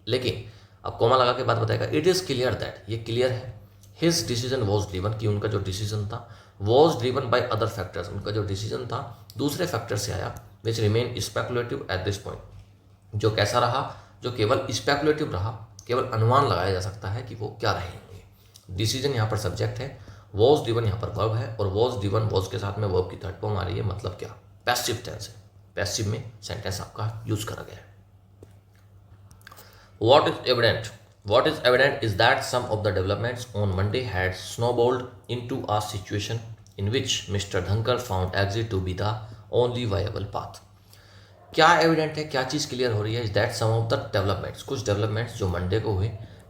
[SPEAKER 1] लेकिन अब कोमा लगा के बाद बताएगा इट इज़ क्लियर दैट, ये क्लियर है। हिज डिसीजन वॉज ड्रिवन, कि उनका जो डिसीजन था was driven by other factors, उनका जो डिसीजन था दूसरे फैक्टर से आया, विच remain speculative at this point, जो कैसा रहा? जो केवल स्पेकुलेटिव रहा, केवल अनुमान लगाया जा सकता है कि वो क्या रहेंगे। डिसीजन यहाँ पर सब्जेक्ट है, वॉज ड्रिवन यहाँ पर वर्ब है, और वॉज ड्रिवन वॉज के साथ में वर्ब की थर्ड फॉर्म आ रही है, मतलब क्या? पैसिव टेंस है। पैसिव में सेंटेंस आपका यूज करा गया है। What is evident is that some of the developments on Monday had snowballed into a situation in which Mr. Dhankar found exit to be the only viable path. क्या एविडेंट है? क्या चीज़ क्लियर हो रही है? Is that some of the developments, कुछ डेवलपमेंट्स जो मंडे को हुए,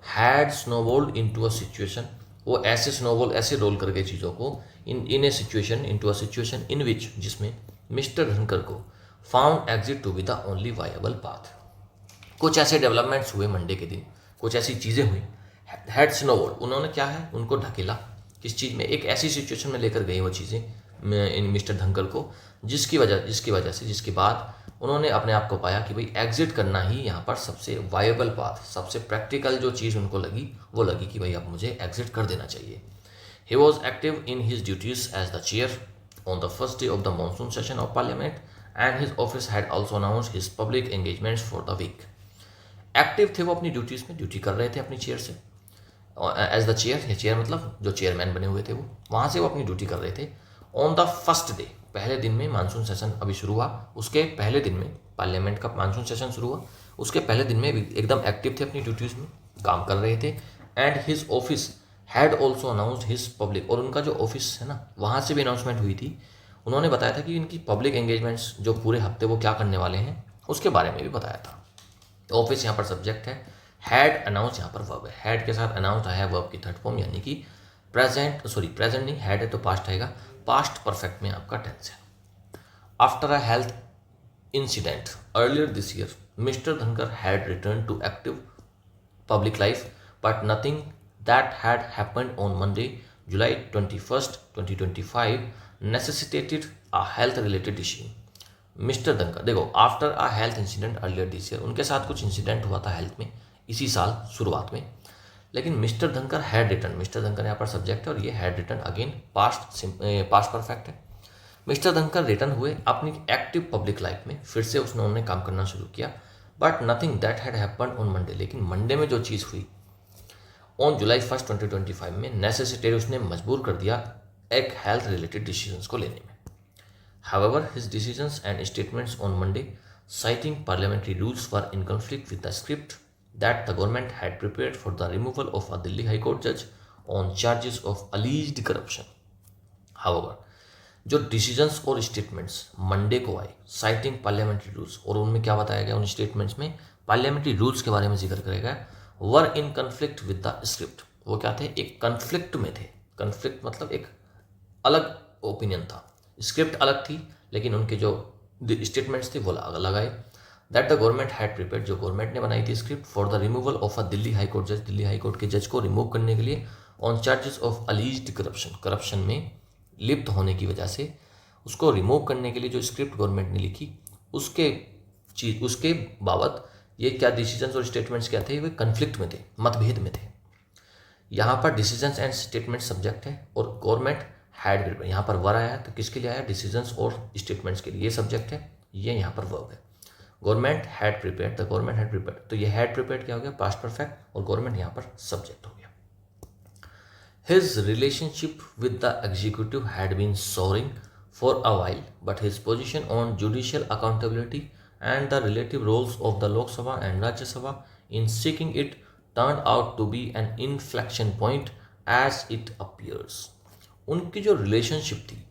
[SPEAKER 1] had snowballed into a situation, वो ऐसे स्नोबॉल ऐसे रोल कर गए चीज़ों को, in a situation, into a situation in which, जिसमें मिस्टर धनकर को found exit to be the only viable path. कुछ ऐसे डेवलपमेंट्स हुए मंडे के दिन, कुछ ऐसी चीज़ें हुई, हैड स्नोबॉल्ड, उन्होंने क्या है? उनको ढकेला किस चीज़ में, एक ऐसी सिचुएशन में लेकर गए वो चीज़ें इन मिस्टर धनकर को, जिसके बाद उन्होंने अपने आप को पाया कि भाई एग्जिट करना ही यहाँ पर सबसे वायबल पाथ, सबसे प्रैक्टिकल जो चीज़ उनको लगी वो लगी कि भाई अब मुझे एग्जिट कर देना चाहिए। He was active in his duties as the chair on the first day of the monsoon session of parliament and his office had also announced his public engagements for the week. Active थे वो अपनी ड्यूटीज़ में, ड्यूटी कर रहे थे अपनी चेयर से, एज द चेयर, या चेयर मतलब जो चेयरमैन बने हुए थे वो, वहाँ से वो अपनी ड्यूटी कर रहे थे। ऑन द फर्स्ट डे, पहले दिन में मानसून सेशन अभी शुरू हुआ, उसके पहले दिन में पार्लियामेंट का मानसून सेशन शुरू हुआ, उसके पहले दिन में एकदम एक्टिव थे अपनी ड्यूटीज़ में, काम कर रहे थे। And his office had also announced his public, और उनका जो ऑफिस है ना वहाँ से भी अनाउंसमेंट हुई थी, उन्होंने बताया था कि इनकी पब्लिक एंगेजमेंट्स जो पूरे हफ्ते वो क्या करने वाले हैं उसके बारे में भी बताया था। ऑफिस यहाँ पर सब्जेक्ट है, हैड अनाउंस यहाँ पर वर्ब है, हैड के साथ अनाउंस आया है वर्ब की थर्ड फॉर्म, यानी कि प्रेजेंट नहीं, हैड है तो पास्ट आएगा, पास्ट परफेक्ट में आपका टेंस है। After a health incident earlier this year mister Dhankhar had return to active public life, but nothing that had happened on Monday, July 21st, 2025 necessitated a health related issue. Mister धनकर, देखो after a health incident earlier this year, उनके साथ कुछ इंसिडेंट हुआ था हेल्थ में इसी साल शुरुआत में, लेकिन mister Dhankhar had return, mister धनकर यहाँ पर सब्जेक्ट है और ये had return again past perfect है। मिस्टर धनकर रिटर्न हुए अपनी एक्टिव पब्लिक लाइफ में, फिर से उन्होंने काम करना शुरू किया। But nothing that had happened on Monday, लेकिन मंडे में जो चीज़ हुई ऑन जुलाई 1st 2025 में नेसेसिटेड, उसने मजबूर कर दिया एक हेल्थ रिलेटेड डिसीजंस को लेने में। However his decisions and statements on Monday citing parliamentary rules were in conflict with the script that the government had prepared for the removal of a Delhi High Court judge on charges of alleged corruption. However, जो डिसीजंस और स्टेटमेंट्स मंडे को आए साइटिंग पार्लियामेंट्री रूल्स, और उनमें क्या बताया गया, उन स्टेटमेंट्स में पार्लियामेंट्री रूल्स के बारे में जिक्र करेगा, were in conflict with the script, वो क्या थे, एक कन्फ्लिक्ट में थे। कन्फ्लिक्ट मतलब एक अलग ओपिनियन था, स्क्रिप्ट अलग थी लेकिन उनके जो स्टेटमेंट्स थे वो अलग आए। That the government had prepared, जो गवर्नमेंट ने बनाई थी script, for the removal of a Delhi high court जज, दिल्ली हाई कोर्ट के जज को रिमूव करने के लिए, on charges of alleged corruption, corruption में लिप्त होने की वजह से उसको रिमूव करने के लिए जो स्क्रिप्ट गवर्नमेंट ने लिखी उसके बाबत ये क्या डिसीजंस और स्टेटमेंट्स क्या थे, वे कन्फ्लिक्ट में थे, मतभेद में थे। यहाँ पर डिसीजंस एंड स्टेटमेंट सब्जेक्ट है और गवर्नमेंट हैड प्रिपेयर, यहाँ पर वर आया तो किसके लिए आया, डिसीजंस और स्टेटमेंट्स के लिए, ये सब्जेक्ट है, ये यहाँ पर वर्ब है। Government had prepared, the government had prepared, तो ये हैड प्रिपेयर्ड क्या हो गया, पास्ट परफेक्ट, और गवर्नमेंट यहाँ पर सब्जेक्ट हो गया। His relationship with the executive had been souring for a while, but his position on judicial accountability and the relative roles of the Lok Sabha and Rajya Sabha in seeking it turned out to be an inflection point as it appears. उनकी जो रिलेशनशिप थी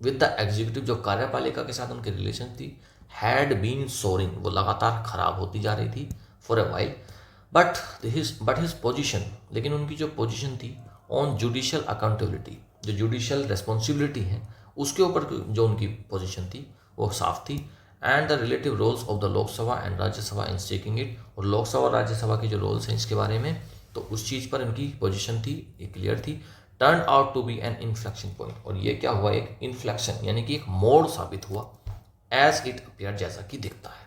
[SPEAKER 1] विद द एग्जीक्यूटिव, जो कार्यपालिका के साथ उनकी रिलेशन थी, हैड बीन सोरिंग, वो लगातार खराब होती जा रही थी for a while, but his position, लेकिन उनकी जो पोजिशन थी ऑन जुडिशियल अकाउंटेबिलिटी, जो जुडिशियल रेस्पॉन्सिबिलिटी है उसके ऊपर जो उनकी पोजीशन थी वो साफ थी, and the relative roles of the Lok Sabha and Rajya Sabha in seeking it, और लोकसभा और राज्यसभा के जो रोल्स हैं इसके बारे में, तो उस चीज़ पर उनकी पोजीशन थी, ये क्लियर थी। Turn out to be an inflection point, और ये क्या हुआ, एक इन्फ्लेक्शन यानी कि एक मोड़ साबित हुआ, एज इट अपीयर, जैसा कि दिखता है।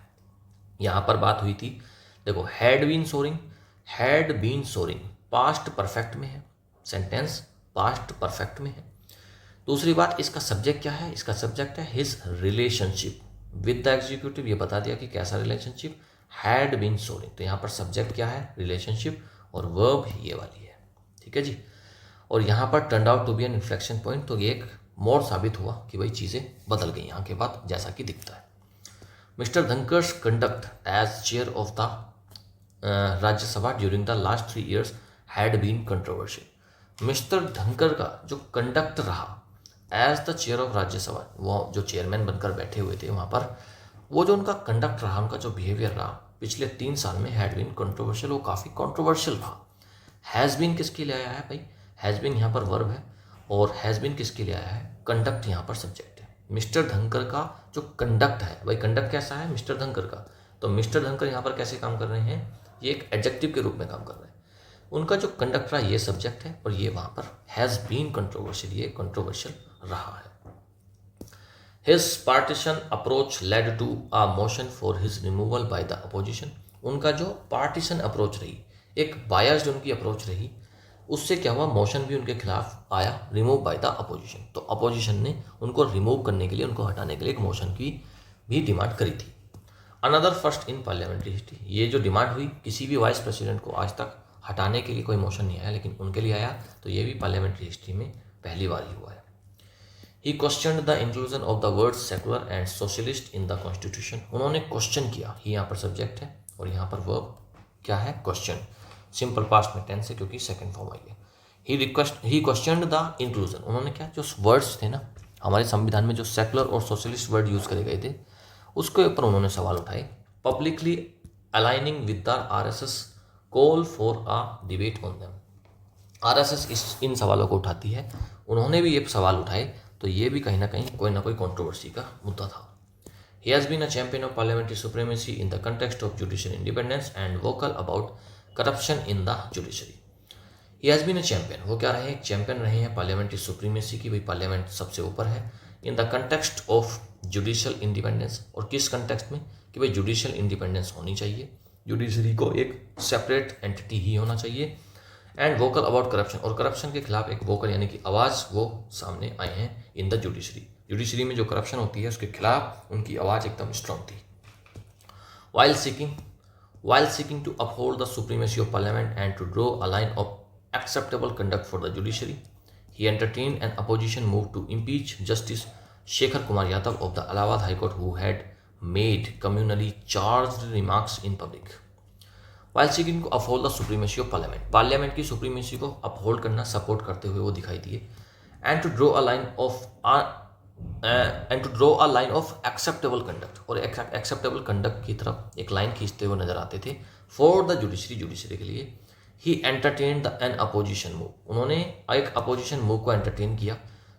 [SPEAKER 1] यहाँ पर बात हुई थी, देखो had been soaring past perfect में है, सेंटेंस पास्ट परफेक्ट में है। दूसरी बात, इसका सब्जेक्ट क्या है, इसका सब्जेक्ट है his relationship with the executive, ये बता दिया कि कैसा रिलेशनशिप, हैड बीन सोरिंग, तो यहाँ पर सब्जेक्ट क्या है, रिलेशनशिप, और वर्ब ये वाली है, ठीक है जी। और यहाँ पर turn out to be an inflection point, तो ये एक मोड़ साबित हुआ कि भाई चीज़ें बदल गई यहाँ के बाद, जैसा कि दिखता है। Mister Dhankhar's conduct as chair of the Rajya Sabha during the last 3 years had been controversial. Mister Dhankhar का जो कंडक्ट रहा as the chair of Rajya Sabha, वो जो चेयरमैन बनकर बैठे हुए थे वहाँ पर, वो जो उनका कंडक्ट रहा, उनका जो बिहेवियर रहा पिछले 3 साल में, हैड बीन कंट्रोवर्शियल, वो काफ़ी कंट्रोवर्शियल रहा। हैज़ बीन किसके लिए आया है भाई, हैज़ बीन यहाँ पर वर्ब है, और हैज़ बीन किसके लिए आया है, कंडक्ट यहाँ पर सब्जेक्ट है। मिस्टर धनकर का जो कंडक्ट है भाई, कंडक्ट कैसा है मिस्टर धनकर का, तो मिस्टर धनकर यहाँ पर कैसे काम कर रहे हैं, ये एक एडजेक्टिव के रूप में काम कर रहे हैं। उनका जो कंडक्ट रहा ये सब्जेक्ट है, और ये वहाँ पर हैज़ बीन कंट्रोवर्शियल, ये कंट्रोवर्शियल रहा है। His partisan approach led to a motion for his removal by the opposition. उनका जो पार्टीशन अप्रोच रही, एक बायस्ड उनकी अप्रोच रही, उससे क्या हुआ, मोशन भी उनके खिलाफ आया, रिमूव बाय द अपोजिशन। तो अपोजिशन ने उनको रिमूव करने के लिए, उनको हटाने के लिए एक मोशन की भी डिमांड करी थी। Another first in parliamentary history, ये जो डिमांड हुई, किसी भी वाइस प्रेसिडेंट को आज तक हटाने के लिए कोई मोशन नहीं आया, लेकिन उनके लिए आया, तो ये भी पार्लियामेंट्री हिस्ट्री में पहली बार ही हुआ है। He questioned the inclusion of the words secular and socialist in the constitution. उन्होंने क्वेश्चन किया, ही यहाँ पर सब्जेक्ट है और यहाँ पर वर्ब क्या है, क्वेश्चन, सिंपल पास्ट में टेंस है क्योंकि सेकंड फॉर्म आई है। ही क्वेश्चनड द इंक्लूजन, उन्होंने क्या, जो वर्ड्स थे ना हमारे संविधान में, जो सेकुलर और सोशलिस्ट वर्ड यूज करे गए थे, उसके ऊपर उन्होंने सवाल उठाए। Publicly aligning with the RSS call for a debate on them. RSS इन सवालों को उठाती है, उन्होंने भी ये सवाल उठाए, तो ये भी कहीं ना कहीं कोई ना कोई कंट्रोवर्सी का मुद्दा था। He has been a champion of parliamentary supremacy in the context of judicial independence and vocal about corruption in the judiciary. He has been a champion, वो क्या रहे, एक चैंपियन रहे हैं पार्लियामेंट्री सुप्रीमेसी की, भाई पार्लियामेंट सबसे ऊपर है। In the context of judicial independence, और किस कंटेक्स्ट में, कि भाई जुडिशियल इंडिपेंडेंस होनी चाहिए, जुडिशरी को एक सेपरेट एंटिटी ही होना चाहिए। एंड वोकल अबाउट करप्शन, और करप्शन के खिलाफ एक वोकल यानी कि आवाज़ वो सामने आए हैं इन द जुडिशरी। जुडिशरी में जो करप्शन होती है उसके खिलाफ उनकी आवाज़ एकदम स्ट्रांग थी। while seeking to uphold the supremacy of parliament and to draw a line of acceptable conduct for the judiciary, he entertained an opposition move to impeach Justice Shekhar Kumar Yadav of the Allahabad High Court, who had made communally charged remarks in public. While seeking to uphold the supremacy of parliament, parliament की सुप्रीमेसी को अपहोल्ड करना, सपोर्ट करते हुए वो दिखाई दिए। And to draw a line of acceptable conduct, और एक्सेप्टेबल कंडक्ट की तरफ एक लाइन खींचते हुए नजर आते थे फॉर द जुडिशरी के लिए। He entertain an opposition move, उन्होंने एक अपोजिशन मूव को एंटरटेन किया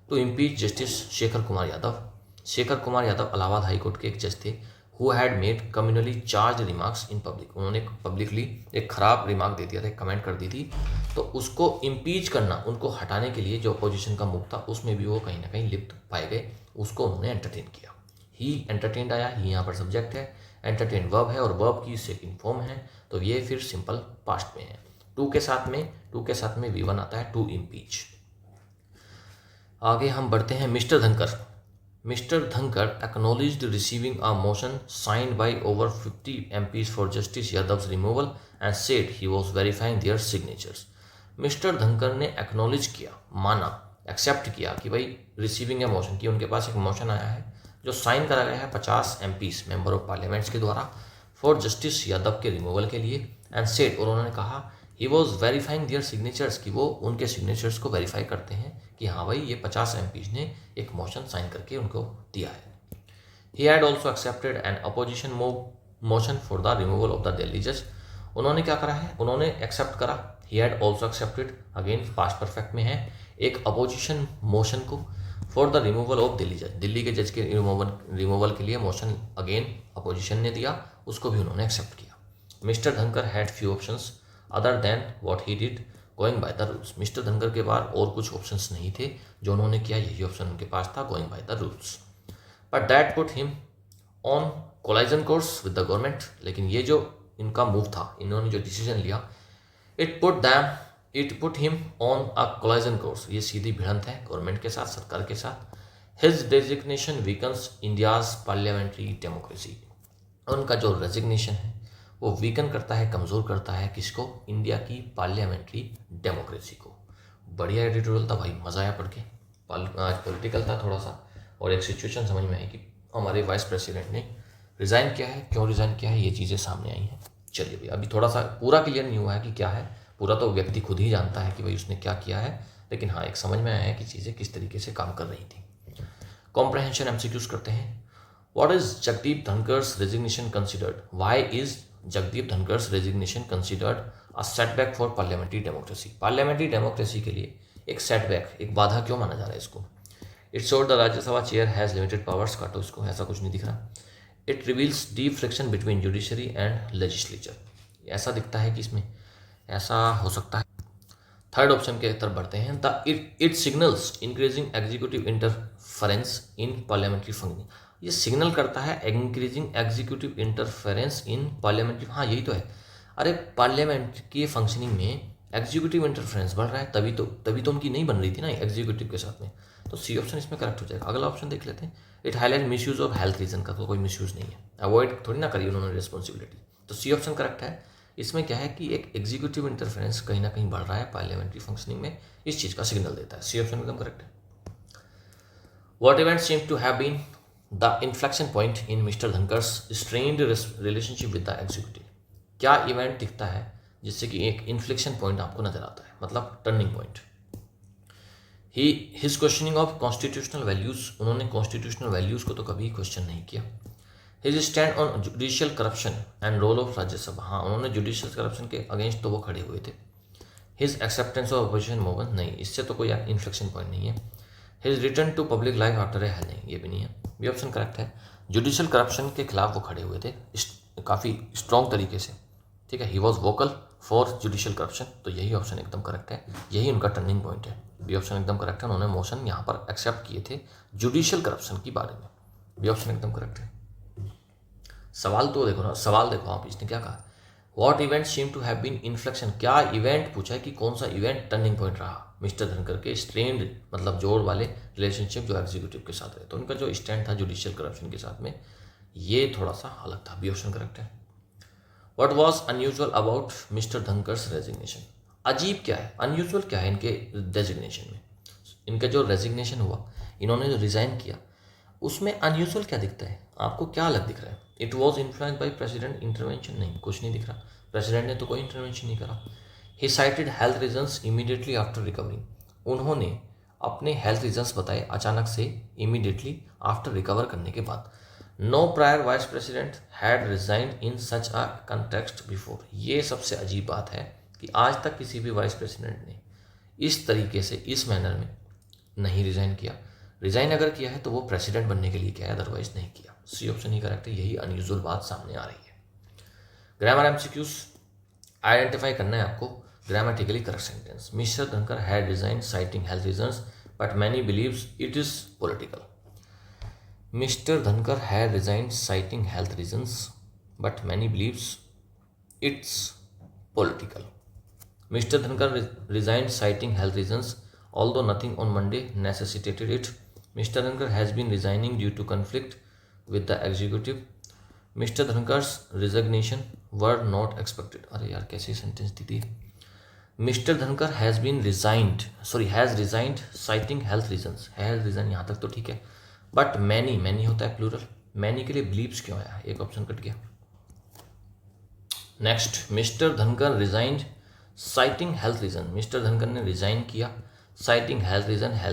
[SPEAKER 1] to impeach justice Shekhar Kumar Yadav. Shekhar Kumar Yadav Allahabad high court के एक जज थे, who had made communally charge remarks in public, उन्होंने पब्लिकली एक खराब रिमार्क दे दिया था, एक कमेंट कर दी थी, तो उसको इम्पीच करना, उनको हटाने के लिए जो अपोजिशन का मूव था उसमें भी वो कहीं ना कहीं लिप्त पाए गए, उसको उन्होंने एंटरटेन किया। ही एंटरटेन्ड आया, ही यहाँ पर सब्जेक्ट है, एंटरटेन वर्ब है, और वर्ब की सेकंड फॉर्म है, तो ये फिर सिंपल पास्ट में है। टू के साथ में V1 आता है, टू इम्पीच। आगे हम बढ़ते हैं। मिस्टर धनकर acknowledged receiving a motion signed by over 50 MPs for Justice Yadav's removal and said he was verifying their signatures. Mister Dhankhar ने एक्नॉलेज किया, माना, एक्सेप्ट किया कि भाई रिसीविंग ए मोशन, कि उनके पास एक मोशन आया है जो साइन करा गया है 50 MPs मेंबर ऑफ पार्लियामेंट्स के द्वारा फॉर जस्टिस यादव के रिमूवल के लिए। एंड सेड, और उन्होंने कहा, he was verifying their signatures, कि वो उनके सिग्नेचर्स को वेरीफाई करते हैं कि हाँ भाई ये 50 MPs ने एक मोशन साइन करके उनको दिया है। He had also accepted an opposition motion for the removal of the Delhi जज, उन्होंने क्या करा है, उन्होंने एक्सेप्ट करा, he had also accepted, again past perfect में है, एक अपोजिशन मोशन को for the removal of Delhi जज, दिल्ली के जज के रिमूवल के लिए मोशन अगेन अपोजिशन ने दिया, उसको भी उन्होंने एक्सेप्ट किया। Mister Dhankhar had few options other than what he did going by the rules, mister Dhankhar के बाद और कुछ ऑप्शंस नहीं थे, जो उन्होंने किया यही ऑप्शन उनके पास था, going by the rules. But that put him on collision course with the government, लेकिन ये जो इनका मूव था, इन्होंने जो डिसीजन लिया, it put him on a collision course, ये सीधी भिड़ंत है गवर्नमेंट के साथ, सरकार के साथ। His designation weakens India's parliamentary democracy, उनका जो रेजिग्नेशन है वो वीकन करता है, कमज़ोर करता है किसको, इंडिया की पार्लियामेंट्री डेमोक्रेसी को। बढ़िया एडिटोरियल था भाई, मज़ा आया पढ़ के, आज पॉलिटिकल था थोड़ा सा, और एक सिचुएशन समझ में आई कि हमारे वाइस प्रेसिडेंट ने रिज़ाइन किया है, क्यों रिज़ाइन किया है, ये चीज़ें सामने आई हैं। चलिए भाई, अभी थोड़ा सा पूरा क्लियर नहीं हुआ है कि क्या है, पूरा तो व्यक्ति खुद ही जानता है कि भाई उसने क्या किया है, लेकिन हाँ एक समझ में आया है कि चीज़ें किस तरीके से काम कर रही थी। कॉम्प्रहेंशन MCQs करते हैं। What is Jagdeep Dhankhar's resignation considered, why is Jagdeep Dhankhar's resignation considered a setback for parliamentary democracy, parliamentary democracy के लिए एक सेटबैक, एक बाधा क्यों माना जा रहा है इसको। It showed the Rajya Sabha chair has limited powers, काटो इसको, ऐसा कुछ नहीं दिख रहा। It reveals deep friction between judiciary and legislature, ऐसा दिखता है कि इसमें ऐसा हो सकता है। थर्ड ऑप्शन के तरफ बढ़ते हैं। The it signals increasing executive interference in parliamentary functioning. ये सिग्नल करता है इंक्रीजिंग एग्जीक्यूटिव इंटरफेरेंस इन पार्लियामेंट्री, हाँ यही तो है। अरे पार्लियामेंट की फंक्शनिंग में एग्जीक्यूटिव इंटरफेरेंस बढ़ रहा है, तभी तो उनकी नहीं बन रही थी ना एग्जीक्यूटिव के साथ में। तो सी ऑप्शन इसमें करेक्ट हो जाएगा। अगला ऑप्शन देख लेते हैं। It highlight misuse of health reason का, तो कोई मिस यूज नहीं है, अवॉइड थोड़ी ना करी उन्होंने रिस्पॉन्सिबिलिटी। तो सी ऑप्शन करेक्ट है। इसमें क्या है कि एक एग्जीक्यूटिव इंटरफेरेंस कहीं ना कहीं बढ़ रहा है पार्लियामेंट्री फंक्शनिंग में, इस चीज़ का सिग्नल देता है। सी ऑप्शन एकदम करेक्ट है। What events seem to have been the inflection point in Mr. Dhankar's strained relationship with the executive? क्या इवेंट दिखता है जिससे कि एक इन्फ्लेक्शन पॉइंट आपको नजर आता है, मतलब turning point? His questioning of constitutional values, उन्होंने कॉन्स्टिट्यूशनल वैल्यूज को तो कभी क्वेश्चन नहीं किया। His stand on judicial corruption and role of Rajya Sabha, हाँ उन्होंने जुडिशियल करप्शन के अगेंस्ट तो वो खड़े हुए थे। His acceptance of opposition movement, नहीं इससे तो कोई इन्फ्लेक्शन पॉइंट नहीं है। His return to public life after a, है नहीं ये भी नहीं है। बी ऑप्शन करेक्ट है। जुडिशियल करप्शन के खिलाफ वो खड़े हुए थे काफ़ी स्ट्रॉन्ग तरीके से, ठीक है। He was vocal for judicial corruption, तो यही ऑप्शन एकदम करेक्ट है, यही उनका टर्निंग पॉइंट है। बी ऑप्शन एकदम करेक्ट है। उन्होंने मोशन यहाँ पर एक्सेप्ट किए थे जुडिशियल करप्शन के बारे में। बी ऑप्शन एकदम करेक्ट है। सवाल तो देखो ना, सवाल देखो आप, इसने क्या कहा, what event seem to have been inflection, क्या इवेंट पूछा है कि कौन सा इवेंट टर्निंग पॉइंट रहा मिस्टर धनकर के स्ट्रेंड, मतलब जोड़ वाले रिलेशनशिप जो एग्जीक्यूटिव के साथ रहे, तो उनका जो स्टैंड था जुडिशियल करप्शन के साथ में, ये थोड़ा सा अलग था। बी ऑप्शन करेक्ट है। What was unusual about mister Dhankhar's resignation, अजीब क्या है, अनयूजल क्या है इनके रेजिग्नेशन में? इनका जो रेजिग्नेशन हुआ, इन्होंने जो रिजाइन किया, उसमें अनयूजल क्या दिखता है आपको, क्या अलग दिख रहा है? It was influence by president intervention, नहीं कुछ नहीं दिख रहा, प्रेसिडेंट ने तो कोई इंटरवेंशन नहीं करा। He cited health reasons immediately after recovery, उन्होंने अपने हेल्थ रीजन्स बताए अचानक से, इमीडिएटली आफ्टर रिकवर करने के बाद। No prior vice president had resigned in such a context before, ये सबसे अजीब बात है कि आज तक किसी भी वाइस प्रेसिडेंट ने इस तरीके से, इस मैनर में नहीं रिजाइन किया। रिजाइन अगर किया है तो वो प्रेसिडेंट बनने के लिए किया है, अदरवाइज नहीं किया। सी ऑप्शन ही करेक्ट है, यही अनयूजुअल बात सामने आ रही है। ग्रामर एमसीक्यूज आइडेंटिफाई करना है आपको। Grammatically correct sentence, mister Dhankhar had resign citing health reasons but many believes it is political. Mister Dhankhar had resign citing health reasons but many believes it's political. Mr. Dhankar resigned citing health reasons, although nothing on Monday necessitated it. Mr. Dhankar has been resigning due to conflict with the executive. Mr. Dhankar's resignation were not expected. अरे यार कैसी सेंटेंस दी थी? Mr. Dhankar has been has resigned citing health reasons. Has resigned यहाँ तक तो ठीक है, बट many होता है प्लूरल, many के लिए believes क्यों आया? एक ऑप्शन कट गया। Next, mister Dhankhar resigned citing health reason, mister Dhankhar ने रिजाइन किया साइटिंग हेल्थ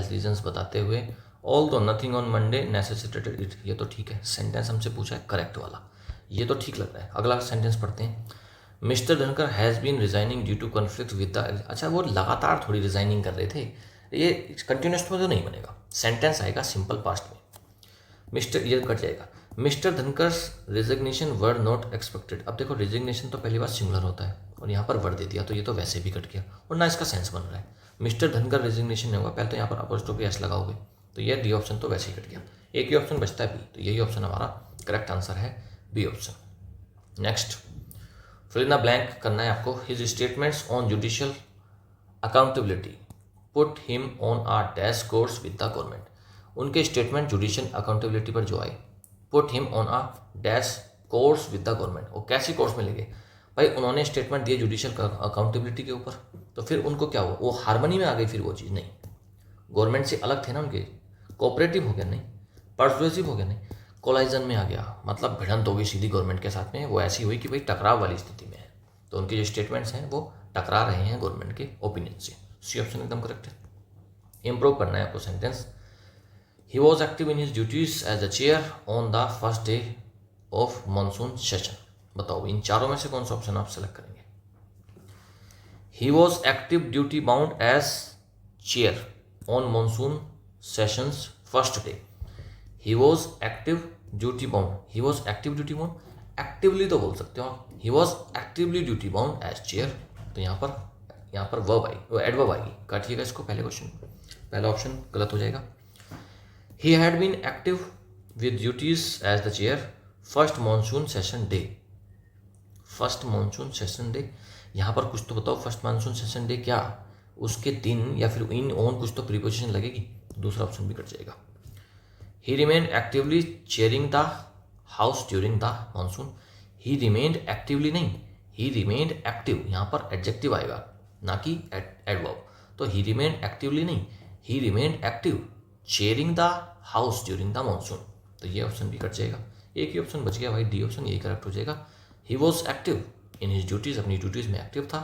[SPEAKER 1] रीजन्स बताते हुए। ऑल दो nothing on Monday necessitated it, ये तो ठीक है, सेंटेंस हमसे पूछा है करेक्ट वाला, ये तो ठीक लग रहा है। अगला सेंटेंस पढ़ते हैं। Mister Dhankhar has been resigning due to conflict with the, अच्छा वो लगातार थोड़ी रिजाइनिंग कर रहे थे, ये कंटिन्यूस में तो नहीं बनेगा, सेंटेंस आएगा सिंपल पास्ट में। मिस्टर, ये कट जाएगा। Mister Dhankhar's resignation were not expected, अब देखो रेजिग्नेशन तो पहली बार सिंगुलर होता है और यहाँ पर वर्ड दे दिया, तो ये तो वैसे भी कट गया और ना इसका सेंस बन रहा है। मिस्टर धनकर रेजिग्नेशन नहीं होगा, पहले तो यहाँ पर अपोस्ट्रोफी एस लगाओगे, तो ये डी ऑप्शन तो वैसे ही कट गया। एक ही ऑप्शन बचता है बी, तो यही ऑप्शन हमारा करेक्ट आंसर है, B option. Next, fill in the blank करना है आपको। His statements on judicial accountability put him on a dash course with the government, उनके स्टेटमेंट जुडिशियल अकाउंटेबिलिटी पर जो आए, put him on a dash course with the government, वो कैसी कोर्स में लेंगे भाई? उन्होंने स्टेटमेंट दिए जुडिशियल अकाउंटेबिलिटी के ऊपर, तो फिर उनको क्या हुआ, वो हार्मनी में आ गई, फिर वो चीज़ नहीं, गवर्नमेंट से अलग थे ना उनके, कोऑपरेटिव हो गया नहीं, परसुएसिव हो गया नहीं, कोलाइजन में आ गया, मतलब भिड़ंत हो गई सीधी गवर्नमेंट के साथ में, वो ऐसी हुई कि भाई टकराव वाली स्थिति में है, तो उनके जो स्टेटमेंट्स हैं वो टकरा रहे हैं गवर्नमेंट के ओपिनियन से। सी ऑप्शन एकदम करेक्ट है। इम्प्रूव करना है आपको sentence. He was active in his duties as a chair on the first day of monsoon session, बताओ इन चारों में से कौन सा ऑप्शन आप सेलेक्ट करेंगे? He was active duty bound as chair on monsoon sessions first day. He was active duty bound, he was active duty bound, actively तो बोल सकते हो आप, he was actively duty bound as chair. तो यहाँ पर वर्ब आई, एडवर्ब आएगी, काटिएगा इसको पहले क्वेश्चन। पहला ऑप्शन गलत हो जाएगा। He had been active with duties as the chair first monsoon session day. First monsoon session day, यहाँ पर कुछ तो बताओ, फर्स्ट मानसून सेशन डे क्या, उसके दिन या फिर इन ऑन कुछ तो प्रीपोजिशन लगेगी, दूसरा ऑप्शन भी कट जाएगा। He remain actively chairing the house during the monsoon. He remained actively नहीं, ही रिमेन्ड एक्टिव, यहाँ पर एडजेक्टिव आएगा ना कि एडवर्ब। तो ही रिमेन्ड एक्टिवली नहीं, he remained active chairing the house during the monsoon. तो ये ऑप्शन भी कट जाएगा, एक ही ऑप्शन बच गया भाई, डी ऑप्शन, यही करेक्ट हो जाएगा। ही was active in his duties, अपनी ड्यूटीज में एक्टिव था,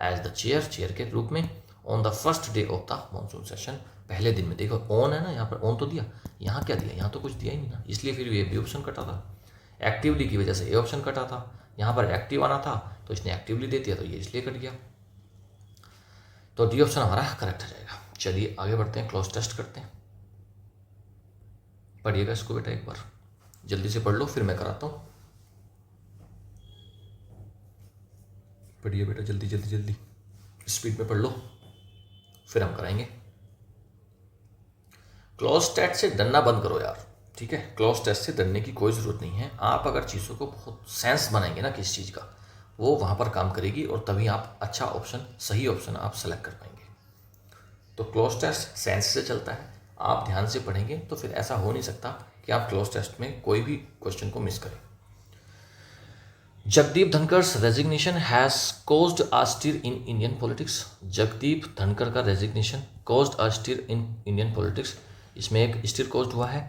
[SPEAKER 1] एज द चेयर, चेयर के रूप में, on the first day of the monsoon session, पहले दिन में। देखो ऑन है ना, यहाँ पर ऑन तो दिया, यहाँ क्या दिया, यहाँ तो कुछ दिया ही नहीं ना, इसलिए फिर ये बी ऑप्शन कटा था। एक्टिवली की वजह से ए ऑप्शन कटा था, यहाँ पर एक्टिव आना था तो इसने एक्टिवली दे दिया, तो ये इसलिए कट गया। तो डी ऑप्शन हमारा करेक्ट हो जाएगा। चलिए आगे बढ़ते हैं, क्लॉज टेस्ट करते हैं। पढ़िएगा इसको बेटा एक बार, जल्दी से पढ़ लो, फिर मैं कराता हूँ। पढ़िए बेटा जल्दी जल्दी जल्दी, स्पीड में पढ़ लो, फिर हम कराएंगे। क्लॉज टेस्ट से डरना बंद करो यार, ठीक है। क्लॉज टेस्ट से डरने की कोई ज़रूरत नहीं है। आप अगर चीज़ों को बहुत सेंस बनाएंगे ना किस चीज़ का, वो वहाँ पर काम करेगी और तभी आप अच्छा ऑप्शन, सही ऑप्शन आप सेलेक्ट कर पाएंगे। तो क्लॉज टेस्ट सेंस से चलता है, आप ध्यान से पढ़ेंगे तो फिर ऐसा हो नहीं सकता कि आप क्लॉज टेस्ट में कोई भी क्वेश्चन को मिस करें। Jagdeep Dhankhar's resignation has caused a stir in Indian politics। Jagdeep Dhankhar का resignation caused a stir in Indian politics, इसमें एक स्टिर caused हुआ है।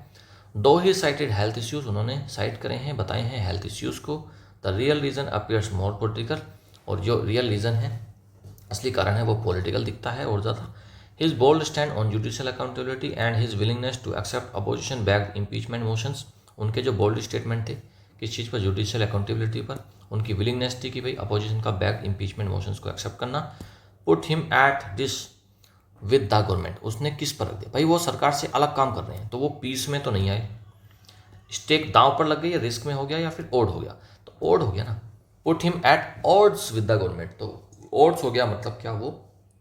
[SPEAKER 1] दो ही cited health issues, उन्होंने साइट करे हैं, बताए हैं हेल्थ इश्यूज को। The real reason appears more political, और जो रियल रीजन है, असली कारण है, वो पॉलिटिकल दिखता है और ज़्यादा। His bold stand on judicial accountability and his willingness to accept opposition backed impeachment motions. उनके जो बोल्ड स्टेटमेंट थे किस चीज़ पर, जुडिशियल अकाउंटेबिलिटी पर, उनकी विलिंगनेस थी कि भाई अपोजिशन का बैक इम्पीचमेंट मोशंस को एक्सेप्ट करना। Put him at this with the government, उसने किस पर रख दिया भाई, वो सरकार से अलग काम कर रहे हैं, तो वो पीस में तो नहीं आए। स्टेक दांव पर लग गई, या रिस्क में हो गया, या फिर ओड हो गया, तो ओड हो गया ना। Put him at odds with the government, तो ऑड्स हो गया, मतलब क्या, वो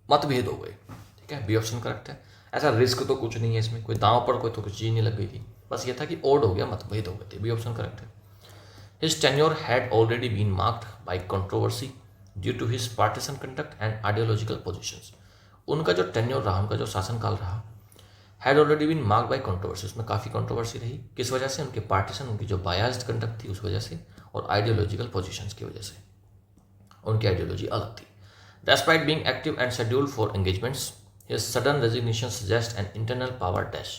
[SPEAKER 1] मतभेद हो गए, ठीक है, बी ऑप्शन करेक्ट है। ऐसा रिस्क तो कुछ नहीं है इसमें, कोई दांव पर कोई तो कुछ चीज़ नहीं लग गई थी, बस ये था कि ओड हो गया, मतभेद हो गए थे, बी ऑप्शन करेक्ट है। His tenure had already been marked by controversy due to his partisan conduct and ideological positions। उनका जो टेन्योर रहा, उनका जो शासनकाल रहा, had already been marked by controversy, उसमें काफ़ी कंट्रोवर्सी रही, किस वजह से, उनके पार्टीसन, उनकी जो बायास्ड कंडक्ट थी उस वजह से, और आइडियोलॉजिकल पोजिशंस की वजह से, उनकी आइडियोलॉजी अलग थी। Despite being active and scheduled for engagements, his sudden resignation suggests an internal power dash।